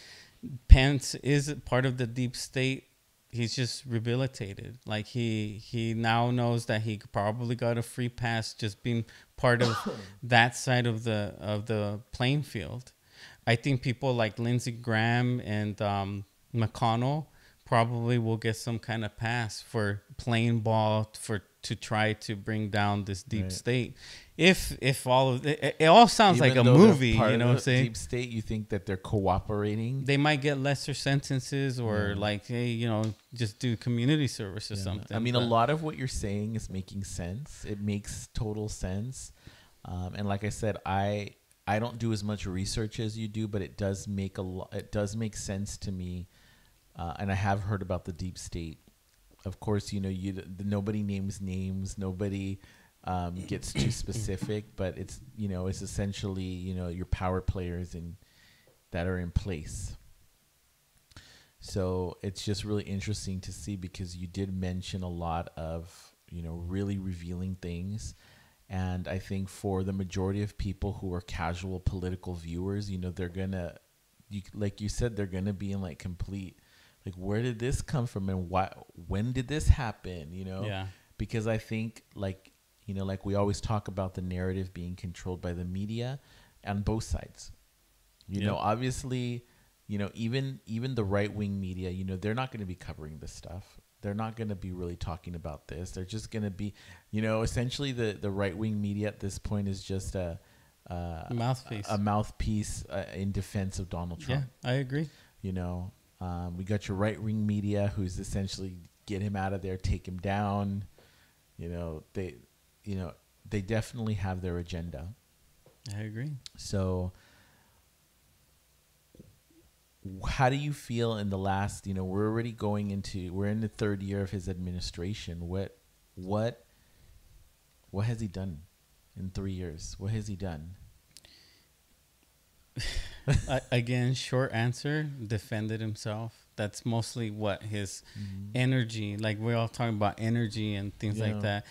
A: Pence is part of the deep state. He's just rehabilitated. Like he now knows that he probably got a free pass just being part of that side of the playing field. I think people like Lindsey Graham and McConnell probably will get some kind of pass for playing ball to try to bring down this deep state. If all of it all sounds like a movie, you know what I'm saying?
B: Deep state, you think that they're cooperating?
A: They might get lesser sentences or just do community service or something.
B: I mean, a lot of what you're saying is making sense. It makes total sense. And like I said, I don't do as much research as you do, but it does make sense to me. And I have heard about the deep state. Of course, nobody names names. Nobody gets too specific, but it's essentially, your power players that are in place. So it's just really interesting to see, because you did mention a lot of, really revealing things. And I think for the majority of people who are casual political viewers, they're gonna, like you said, they're gonna be in like complete, like, where did this come from and when did this happen?
A: Yeah.
B: Because I think like we always talk about the narrative being controlled by the media on both sides. Obviously, even the right wing media, they're not going to be covering this stuff. They're not going to be really talking about this. They're just going to be, essentially the right wing media at this point is just a mouthpiece in defense of Donald Trump.
A: Yeah, I agree.
B: We got your right wing media who's essentially get him out of there, take him down. They definitely have their agenda.
A: I agree. So
B: how do you feel in the last, we're in the third year of his administration. What has he done in 3 years? What has he done?
A: Again, short answer, defended himself. That's mostly what his energy, like we're all talking about energy and things like that.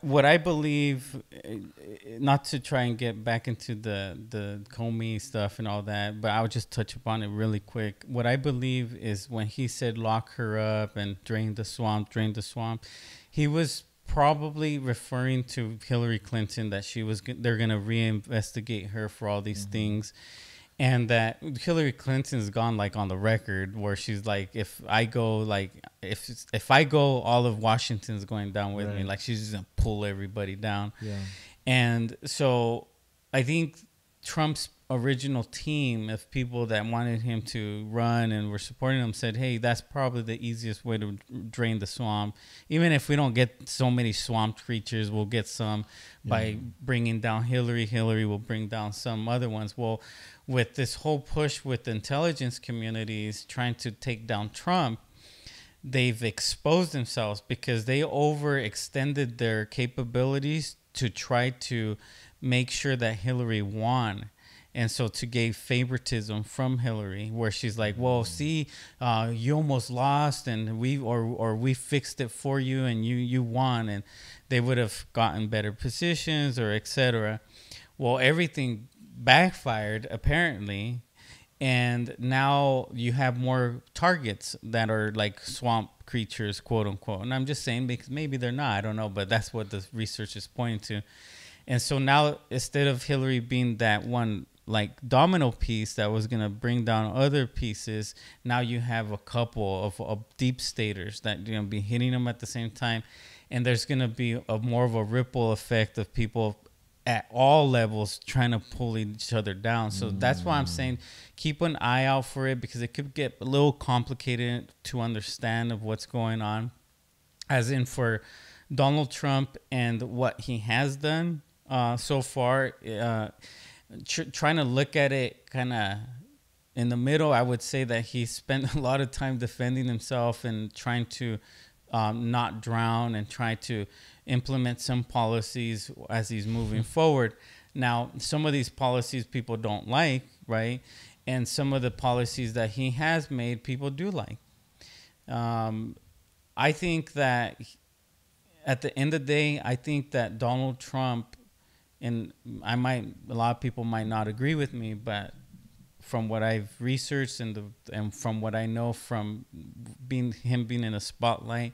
A: What I believe, not to try and get back into the Comey stuff and all that, but I'll just touch upon it really quick. What I believe is when he said lock her up and drain the swamp, he was probably referring to Hillary Clinton, that they're going to reinvestigate her for all these things. And that Hillary Clinton's gone like on the record where she's like, if I go, all of Washington's going down with me. Like, she's just gonna pull everybody down. Yeah. And so I think Trump's original team of people that wanted him to run and were supporting him said, hey, that's probably the easiest way to drain the swamp. Even if we don't get so many swamp creatures, we'll get some by bringing down Hillary. Hillary will bring down some other ones. Well, with this whole push with the intelligence communities trying to take down Trump, they've exposed themselves because they overextended their capabilities to try to make sure that Hillary won. And so to gain favoritism from Hillary, where she's like, well, see, you almost lost and we fixed it for you and you won, and they would have gotten better positions or etc. Well, everything backfired apparently, and now you have more targets that are like swamp creatures, quote unquote. And I'm just saying because maybe they're not, I don't know, but that's what the research is pointing to. And so now, instead of Hillary being that one like domino piece that was going to bring down other pieces, now you have a couple of deep staters that be hitting them at the same time. And there's going to be more of a ripple effect of people at all levels trying to pull each other down. So that's why I'm saying keep an eye out for it, because it could get a little complicated to understand of what's going on. As in for Donald Trump and what he has done so far, trying to look at it kind of in the middle, I would say that he spent a lot of time defending himself and trying to not drown and try to implement some policies as he's moving forward. Now, some of these policies people don't like, right? And some of the policies that he has made, people do like. I think that at the end of the day, I think that Donald Trump, and a lot of people might not agree with me, but from what I've researched and from what I know from being in a spotlight,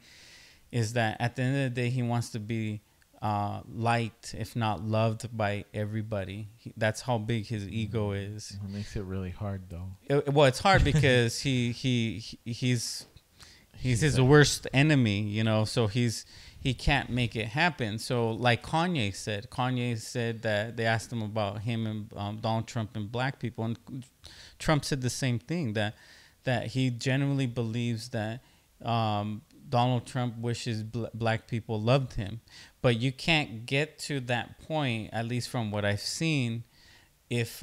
A: is that at the end of the day, he wants to be liked, if not loved, by everybody. That's how big his ego is.
B: It makes it really hard, though.
A: It's hard because he's his worst enemy, you know. So he can't make it happen. So like Kanye said that they asked him about him and Donald Trump and black people, and Trump said the same thing, that he genuinely believes that Donald Trump wishes black people loved him. But you can't get to that point, at least from what I've seen, if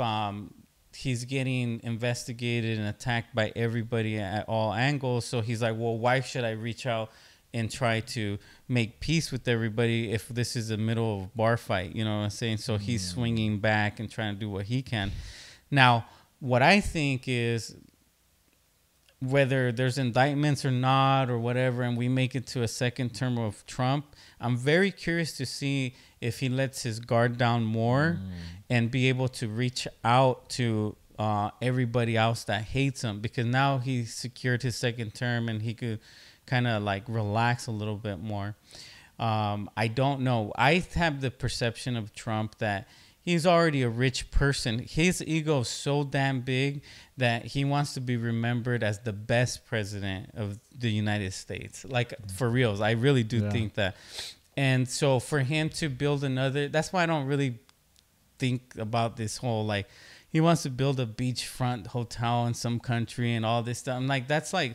A: he's getting investigated and attacked by everybody at all angles. So he's like, well, why should I reach out and try to make peace with everybody if this is the middle of a bar fight? You know what I'm saying? So he's swinging back and trying to do what he can. Now, what I think is, whether there's indictments or not or whatever, and we make it to a second term of Trump, I'm very curious to see if he lets his guard down more and be able to reach out to everybody else that hates him, because now he's secured his second term and he could kind of like relax a little bit more. I don't know. I have the perception of Trump that he's already a rich person. His ego is so damn big that he wants to be remembered as the best president of the United States. Like, for reals, I really do think that. And so for him to build another, that's why I don't really think about this whole, like, he wants to build a beachfront hotel in some country and all this stuff. I'm like, that's like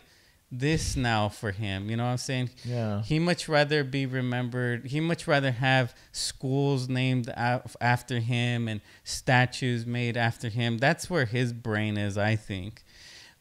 A: this now for him, you know what I'm saying?
B: Yeah.
A: He much rather be remembered. He much rather have schools named after him and statues made after him. That's where his brain is, I think.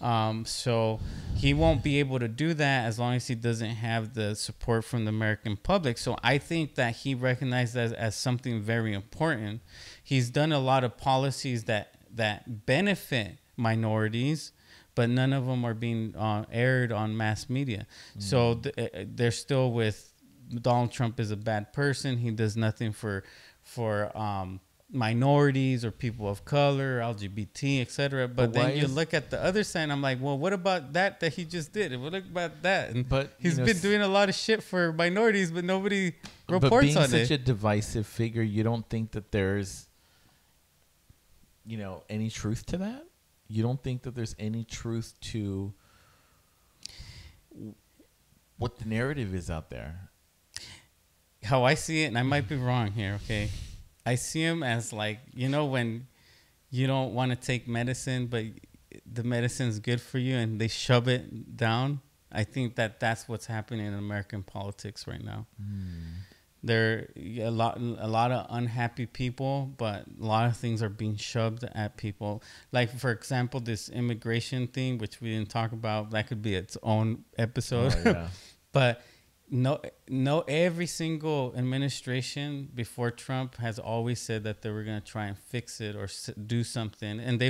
A: So he won't be able to do that as long as he doesn't have the support from the American public. So I think that he recognized that as something very important. He's done a lot of policies that benefit minorities, but none of them are being aired on mass media. So they're still with Donald Trump is a bad person. He does nothing for minorities or people of color, LGBT, etc. But then you look at the other side, and I'm like, well, what about that he just did? What about that? And he's been doing a lot of shit for minorities, but nobody reports on it.
B: But being such a divisive figure, you don't think that there's, any truth to that? You don't think that there's any truth to what the narrative is out there?
A: How I see it, and I might be wrong here, okay? I see him as like, when you don't want to take medicine, but the medicine's good for you and they shove it down. I think that that's what's happening in American politics right now. There are a lot of unhappy people, but a lot of things are being shoved at people. Like, for example, this immigration thing, which we didn't talk about, that could be its own episode.
B: Oh, yeah.
A: But no, every single administration before Trump has always said that they were going to try and fix it or do something. And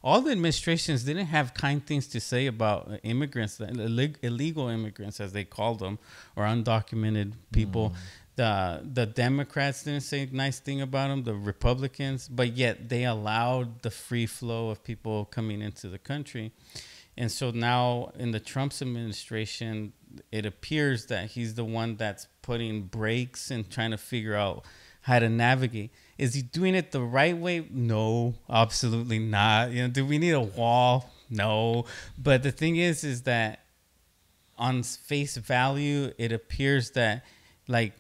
A: all the administrations didn't have kind things to say about immigrants, illegal immigrants, as they called them, or undocumented people. The Democrats didn't say a nice thing about them, the Republicans, but yet they allowed the free flow of people coming into the country. And so now in the Trump's administration, it appears that he's the one that's putting brakes and trying to figure out how to navigate. Is he doing it the right way? No, absolutely not. Do we need a wall? No. But the thing is that on face value, it appears that like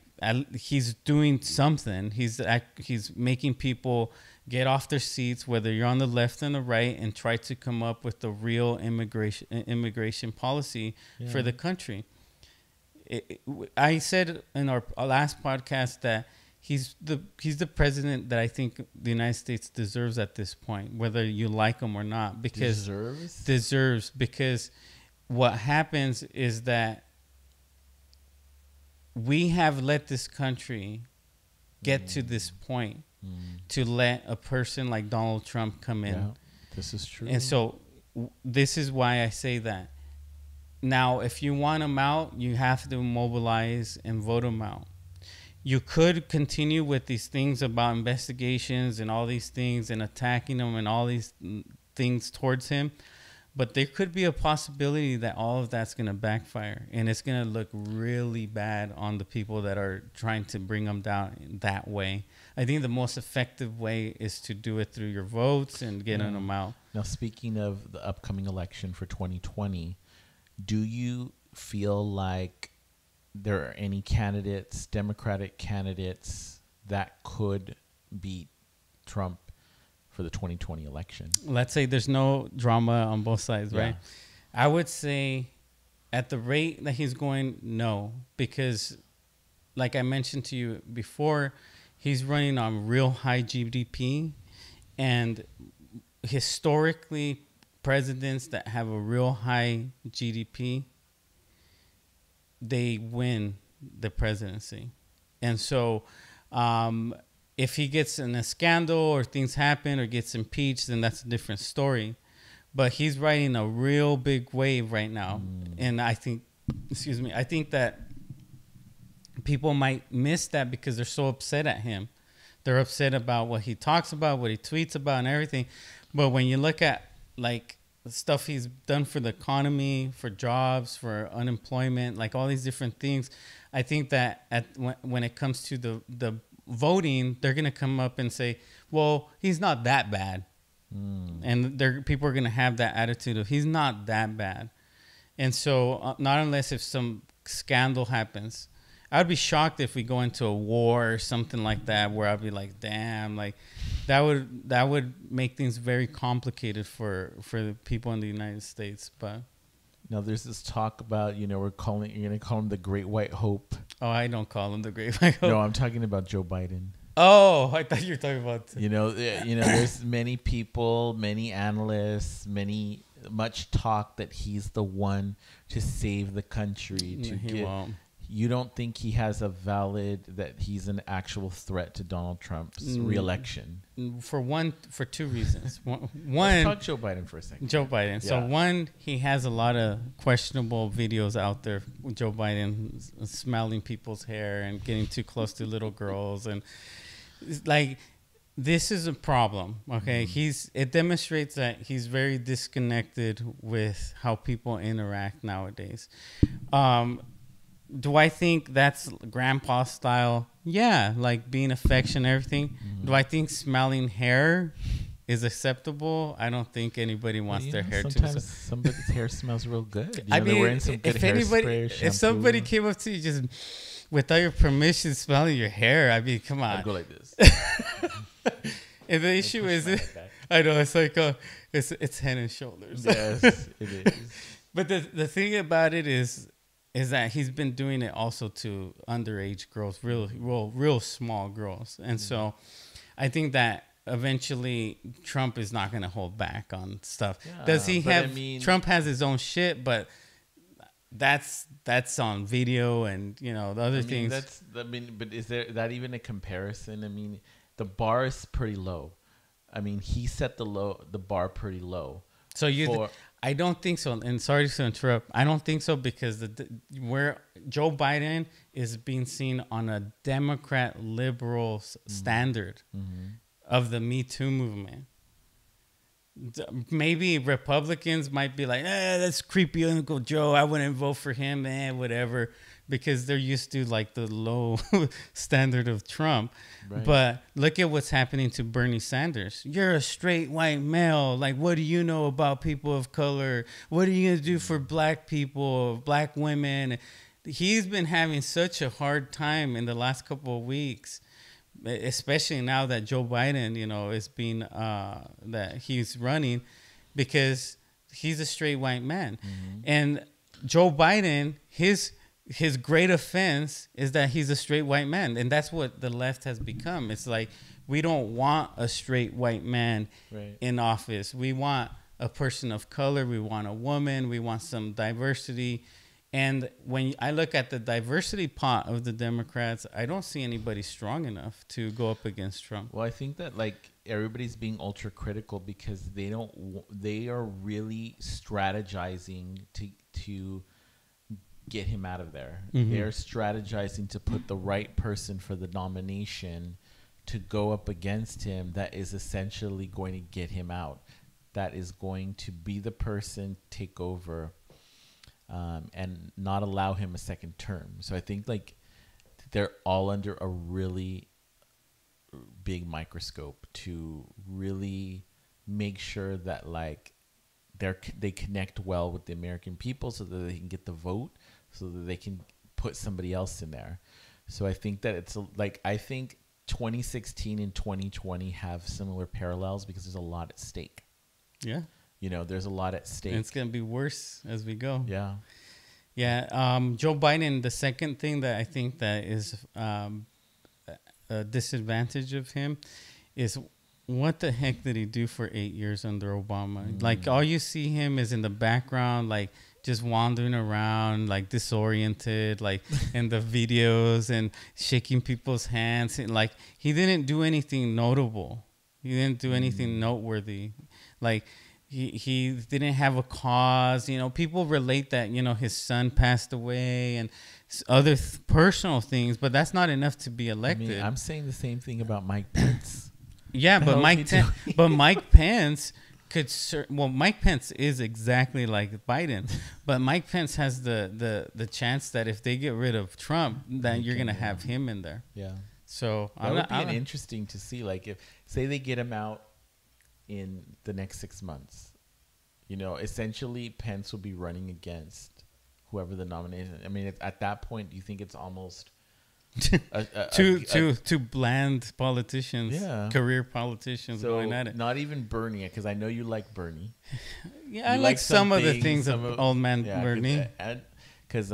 A: he's doing something. He's making people get off their seats, whether you're on the left and the right, and try to come up with the real immigration policy for the country. I said in our last podcast that he's the president that I think the United States deserves at this point, whether you like him or not. Because deserves because what happens is that we have let this country get to this point to let a person like Donald Trump come in.
B: Yeah, this is true.
A: And so this is why I say that. Now, if you want him out, you have to mobilize and vote him out. You could continue with these things about investigations and all these things and attacking him and all these things towards him. But there could be a possibility that all of that's going to backfire. And it's going to look really bad on the people that are trying to bring him down that way. I think the most effective way is to do it through your votes and getting them out.
B: Now, speaking of the upcoming election for 2020, do you feel like there are any candidates, Democratic candidates, that could beat Trump for the 2020 election?
A: Let's say there's no drama on both sides, right? I would say at the rate that he's going, no. Because like I mentioned to you before, he's running on real high GDP. And historically, presidents that have a real high GDP, they win the presidency. And so if he gets in a scandal or things happen or gets impeached, then that's a different story. But he's riding a real big wave right now. And I think that people might miss that because they're so upset at him. They're upset about what he talks about, what he tweets about and everything. But when you look at like the stuff he's done for the economy, for jobs, for unemployment, like all these different things, I think that when it comes to the voting, they're going to come up and say, well, he's not that bad. And people are going to have that attitude of he's not that bad. And so not unless if some scandal happens. I would be shocked if we go into a war or something like that where I'd be like, damn, like that would make things very complicated for the people in the United States. But
B: now there's this talk about, you're going to call him the Great White Hope.
A: Oh, I don't call him the Great White Hope.
B: No, I'm talking about Joe Biden.
A: Oh, I thought you were talking about.
B: There's many people, many analysts, much talk that he's the one to save the country.
A: Won't.
B: You don't think he has that he's an actual threat to Donald Trump's reelection?
A: For two reasons. One,
B: let's talk Joe Biden for a second.
A: Joe Biden. Yeah. So one, he has a lot of questionable videos out there with Joe Biden smelling people's hair and getting too close to little girls. And like, this is a problem. Okay. It demonstrates that he's very disconnected with how people interact nowadays. Do I think that's grandpa style? Yeah, like being affectionate and everything. Do I think smelling hair is acceptable? I don't think anybody wants their hair to.
B: Sometimes somebody's hair smells real good. They're wearing some good hairspray or shampoo.
A: If somebody came up to you just without your permission smelling your hair, I mean, come on.
B: I'd go like this.
A: And the issue is, I know it's like it's head and shoulders.
B: Yes, it is.
A: But the thing about it is that he's been doing it also to underage girls, real small girls. And so I think that eventually Trump is not going to hold back on stuff. Yeah, does he have... Trump has his own shit, but that's on video and, the other things.
B: But is there that even a comparison? I mean, the bar is pretty low. I mean, he set the bar pretty low.
A: So I don't think so. And sorry to interrupt. I don't think so because where Joe Biden is being seen on a Democrat liberal standard of the Me Too movement. Maybe Republicans might be like, that's creepy Uncle Joe. I wouldn't vote for him, whatever, because they're used to like the low standard of Trump. Right. But look at what's happening to Bernie Sanders. You're a straight white male. Like, what do you know about people of color? What are you going to do for black people, black women? He's been having such a hard time in the last couple of weeks, especially now that Joe Biden, is being that he's running, because he's a straight white man. And Joe Biden, his his great offense is that he's a straight white man, and that's what the left has become. It's like we don't want a straight white man in office. We want a person of color. We want a woman. We want some diversity. And when I look at the diversity pot of the Democrats, I don't see anybody strong enough to go up against Trump.
B: Well, I think that like everybody's being ultra critical because they are really strategizing to get him out of there. Mm-hmm. They're strategizing to put the right person for the nomination to go up against him that is essentially going to get him out. That is going to be the person take over and not allow him a second term. So I think like they're all under a really big microscope to really make sure that like they connect well with the American people so that they can get the vote, so that they can put somebody else in there. So I think that it's like, I think 2016 and 2020 have similar parallels because there's a lot at stake.
A: Yeah.
B: You know, there's a lot at stake.
A: And it's going to be worse as we go.
B: Yeah.
A: Yeah. Joe Biden, the second thing that I think that is a disadvantage of him is what the heck did he do for 8 years under Obama? Like, all you see him is in the background, like, just wandering around, like, disoriented, like, in the videos and shaking people's hands. And, like, he didn't do anything notable. He didn't do anything noteworthy. Like, he didn't have a cause. You know, people relate that, you know, his son passed away and other personal things, but that's not enough to be elected.
B: I mean, I'm saying the same thing about Mike Pence.
A: Yeah, but Mike Pence could. Mike Pence is exactly like Biden, but Mike Pence has the chance that if they get rid of Trump, then you're gonna have him in there.
B: Yeah.
A: So
B: that would be interesting to see. Like, if say they get him out in the next 6 months, you know, essentially Pence will be running against whoever the nomination. I mean, at that point, do you think it's almost
A: two bland politicians, career politicians going at it?
B: Not even Bernie, because I know you like Bernie.
A: Yeah, I like some of the things of old man Bernie.
B: Because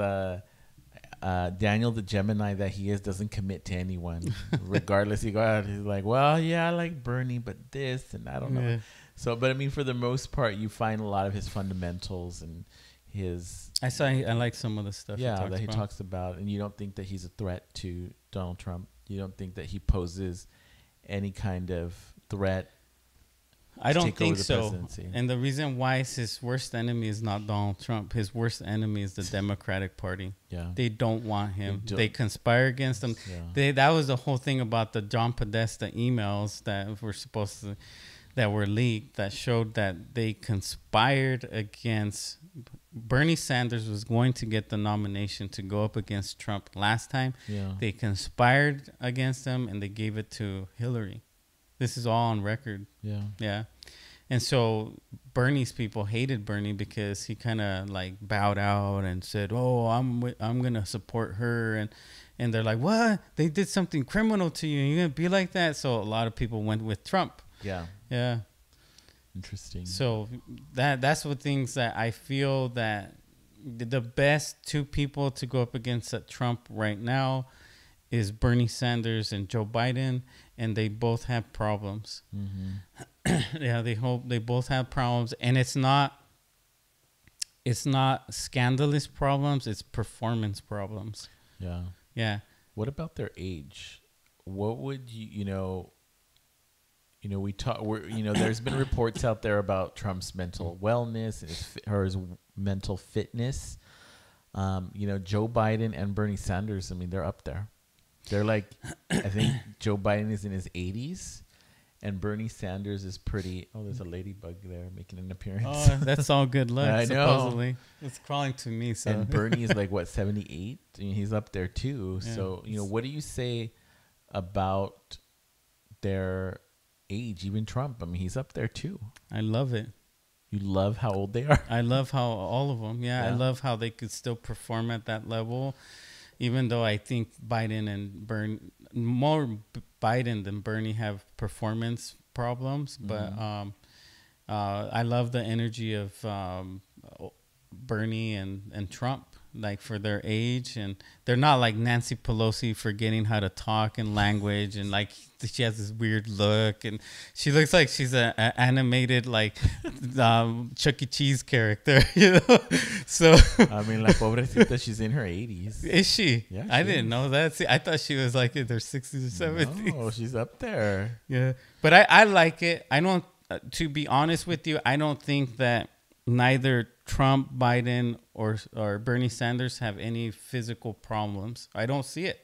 B: Daniel, the Gemini that he is, doesn't commit to anyone. Regardless, he go out, he's like, well, yeah, I like Bernie, but this, and I don't know. So, but I mean, for the most part, you find a lot of his fundamentals and his...
A: I like some of the stuff
B: he talks about, and you don't think that he's a threat to Donald Trump. You don't think that he poses any kind of threat.
A: I don't think so. And the reason why his worst enemy is not Donald Trump. His worst enemy is the Democratic Party. Yeah, they don't want him. They conspire against him. Yeah. That was the whole thing about the John Podesta emails that were leaked that showed that they conspired against Bernie Sanders was going to get the nomination to go up against Trump last time. Yeah. They conspired against him and they gave it to Hillary. This is all on record. Yeah. Yeah. And so Bernie's people hated Bernie because he kind of like bowed out and said, "Oh, I'm going to support her." And they're like, "What? They did something criminal to you. You're going to be like that?" So a lot of people went with Trump. Yeah. Yeah.
B: Interesting.
A: So that's what things that I feel that the best two people to go up against Trump right now is Bernie Sanders and Joe Biden, and they both have problems. Mm-hmm. Yeah, they both have problems, and it's not scandalous problems, it's performance problems.
B: Yeah.
A: Yeah.
B: What about their age? What would we talk. There's been reports out there about Trump's mental wellness and his mental fitness. Joe Biden and Bernie Sanders. I mean, they're up there. They're like, I think Joe Biden is in his 80s, and Bernie Sanders is pretty. Oh, there's a ladybug there making an appearance.
A: Oh, that's all good luck. I know. Supposedly, it's crawling to me. So.
B: And Bernie is like what, 78? I mean, he's up there too. Yeah. So what do you say about their age? Even Trump, I mean, he's up there too.
A: I love it.
B: You love how old they are?
A: I love how all of them. Yeah, I love how they could still perform at that level, even though I think Biden and Bernie, more Biden than Bernie, have performance problems. But I love the energy of Bernie and Trump. like for their age, and they're not like Nancy Pelosi forgetting how to talk and language, and like she has this weird look, and she looks like she's a animated like Chuck E. Cheese character, you know. So
B: I mean, la pobrecita, she's in her 80s.
A: Is she?
B: Yeah,
A: I didn't know that. See, I thought she was like in her 60s or 70s.
B: No, she's up there.
A: Yeah, but I like it. I don't. To be honest with you, I don't think that neither Trump, Biden, or Bernie Sanders have any physical problems. I don't see it.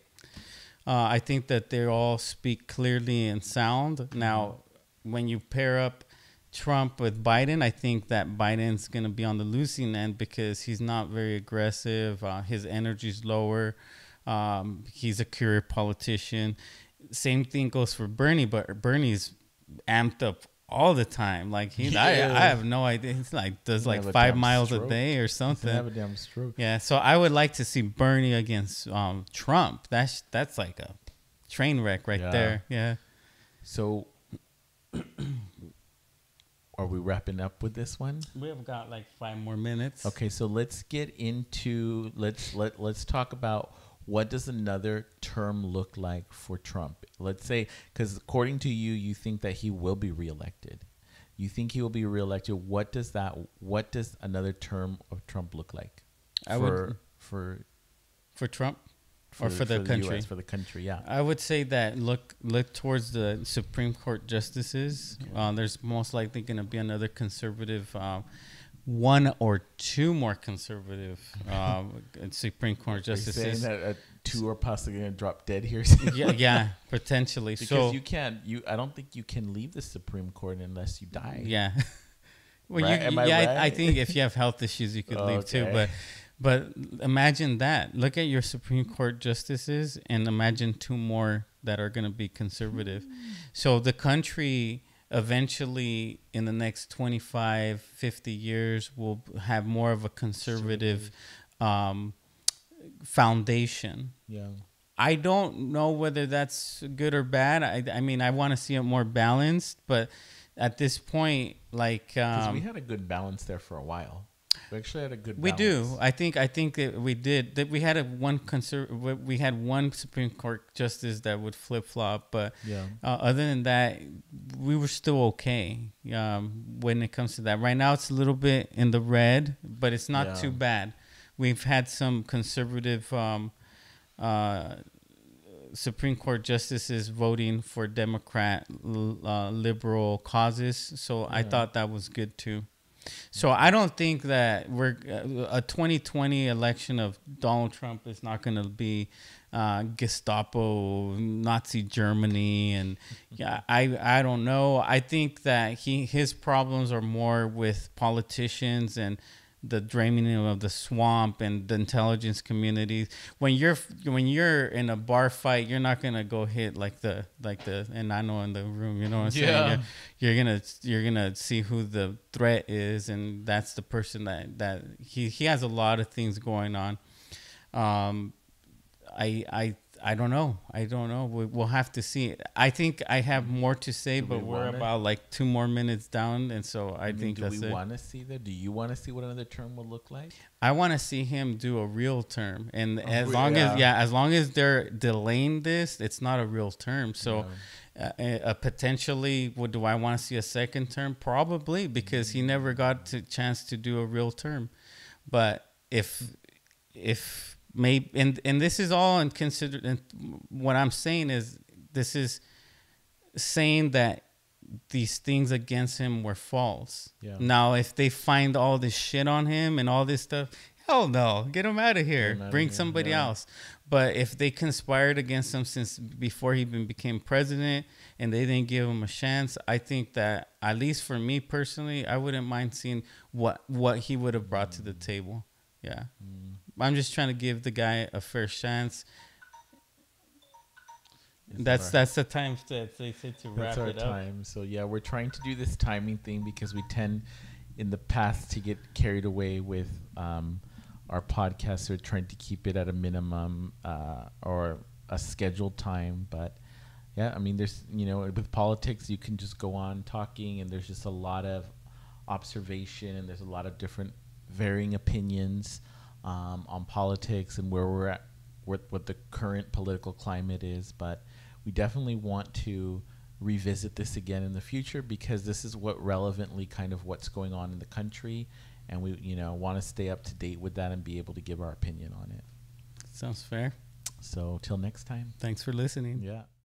A: I think that they all speak clearly and sound. Now, when you pair up Trump with Biden, I think that Biden's going to be on the losing end because he's not very aggressive. His energy's lower. He's a career politician. Same thing goes for Bernie, but Bernie's amped up all the time. Like I have no idea. He's like does like 5 miles a day or something.
B: Have a damn stroke.
A: Yeah, so I would like to see Bernie against Trump. That's like a train wreck right there. Yeah.
B: So are we wrapping up with this one?
A: We have got like 5 more minutes.
B: Okay, so let's get into let's talk about what does another term look like for Trump? Let's say, because according to you, you think that he will be reelected. You think he will be reelected. What does another term of Trump look like? For
A: Trump, or for the country?
B: US, for the country, yeah.
A: I would say that look towards the Supreme Court justices. Okay. There's most likely going to be another conservative. 1 or 2 more conservative Supreme Court justices.
B: Are you saying that 2 are possibly going to drop dead here?
A: yeah, potentially.
B: Because
A: so
B: you can't. I don't think you can leave the Supreme Court unless you die.
A: Yeah. Well,
B: right? Am I right?
A: I think if you have health issues, you could leave too. But imagine that. Look at your Supreme Court justices, and imagine 2 more that are going to be conservative. So the country eventually in the next 25, 50 years will have more of a conservative foundation.
B: Yeah.
A: I don't know whether that's good or bad. I mean, I want to see it more balanced, but at this point, like...
B: Because we had a good balance there for a while. We actually had a good balance.
A: We do. I think that we did. That we had we had one Supreme Court justice that would flip-flop, but other than that, we were still okay when it comes to that. Right now, it's a little bit in the red, but it's not too bad. We've had some conservative Supreme Court justices voting for Democrat liberal causes, so I thought that was good too. So I don't think that a 2020 election of Donald Trump is not going to be Gestapo, Nazi Germany, and I don't know. I think that his problems are more with politicians and the draining of the swamp and the intelligence communities. When you're in a bar fight, you're not gonna go hit like the enano in the room. You know what I'm saying? You're gonna see who the threat is, and that's the person that he has a lot of things going on. I don't know. We'll have to see. I think I have more to say, but we're about like 2 more minutes down, and so I think that's it.
B: Do we want to see that? Do you want to see what another term will look like?
A: I want to see him do a real term, and as long as they're delaying this, it's not a real term. So, potentially, do I want to see a second term? Probably, because he never got a chance to do a real term. But if maybe, and this is all in consider. And what I'm saying is, this is saying that these things against him were false. Yeah. Now, if they find all this shit on him and all this stuff, hell no, get him out of here. Bring somebody else. But if they conspired against him since before he even became president and they didn't give him a chance, I think that, at least for me personally, I wouldn't mind seeing what he would have brought to the table. Yeah. I'm just trying to give the guy a fair chance. That's the time that they say to wrap it up. That's our time.
B: So we're trying to do this timing thing because we tend in the past to get carried away with our podcasts. We're trying to keep it at a minimum or a scheduled time. But I mean, there's with politics you can just go on talking, and there's just a lot of observation, and there's a lot of different varying opinions on politics and where we're at, what the current political climate is. But we definitely want to revisit this again in the future, because this is what relevantly kind of what's going on in the country, and we want to stay up to date with that and be able to give our opinion on it.
A: Sounds fair.
B: So till next time.
A: Thanks for listening.
B: Yeah.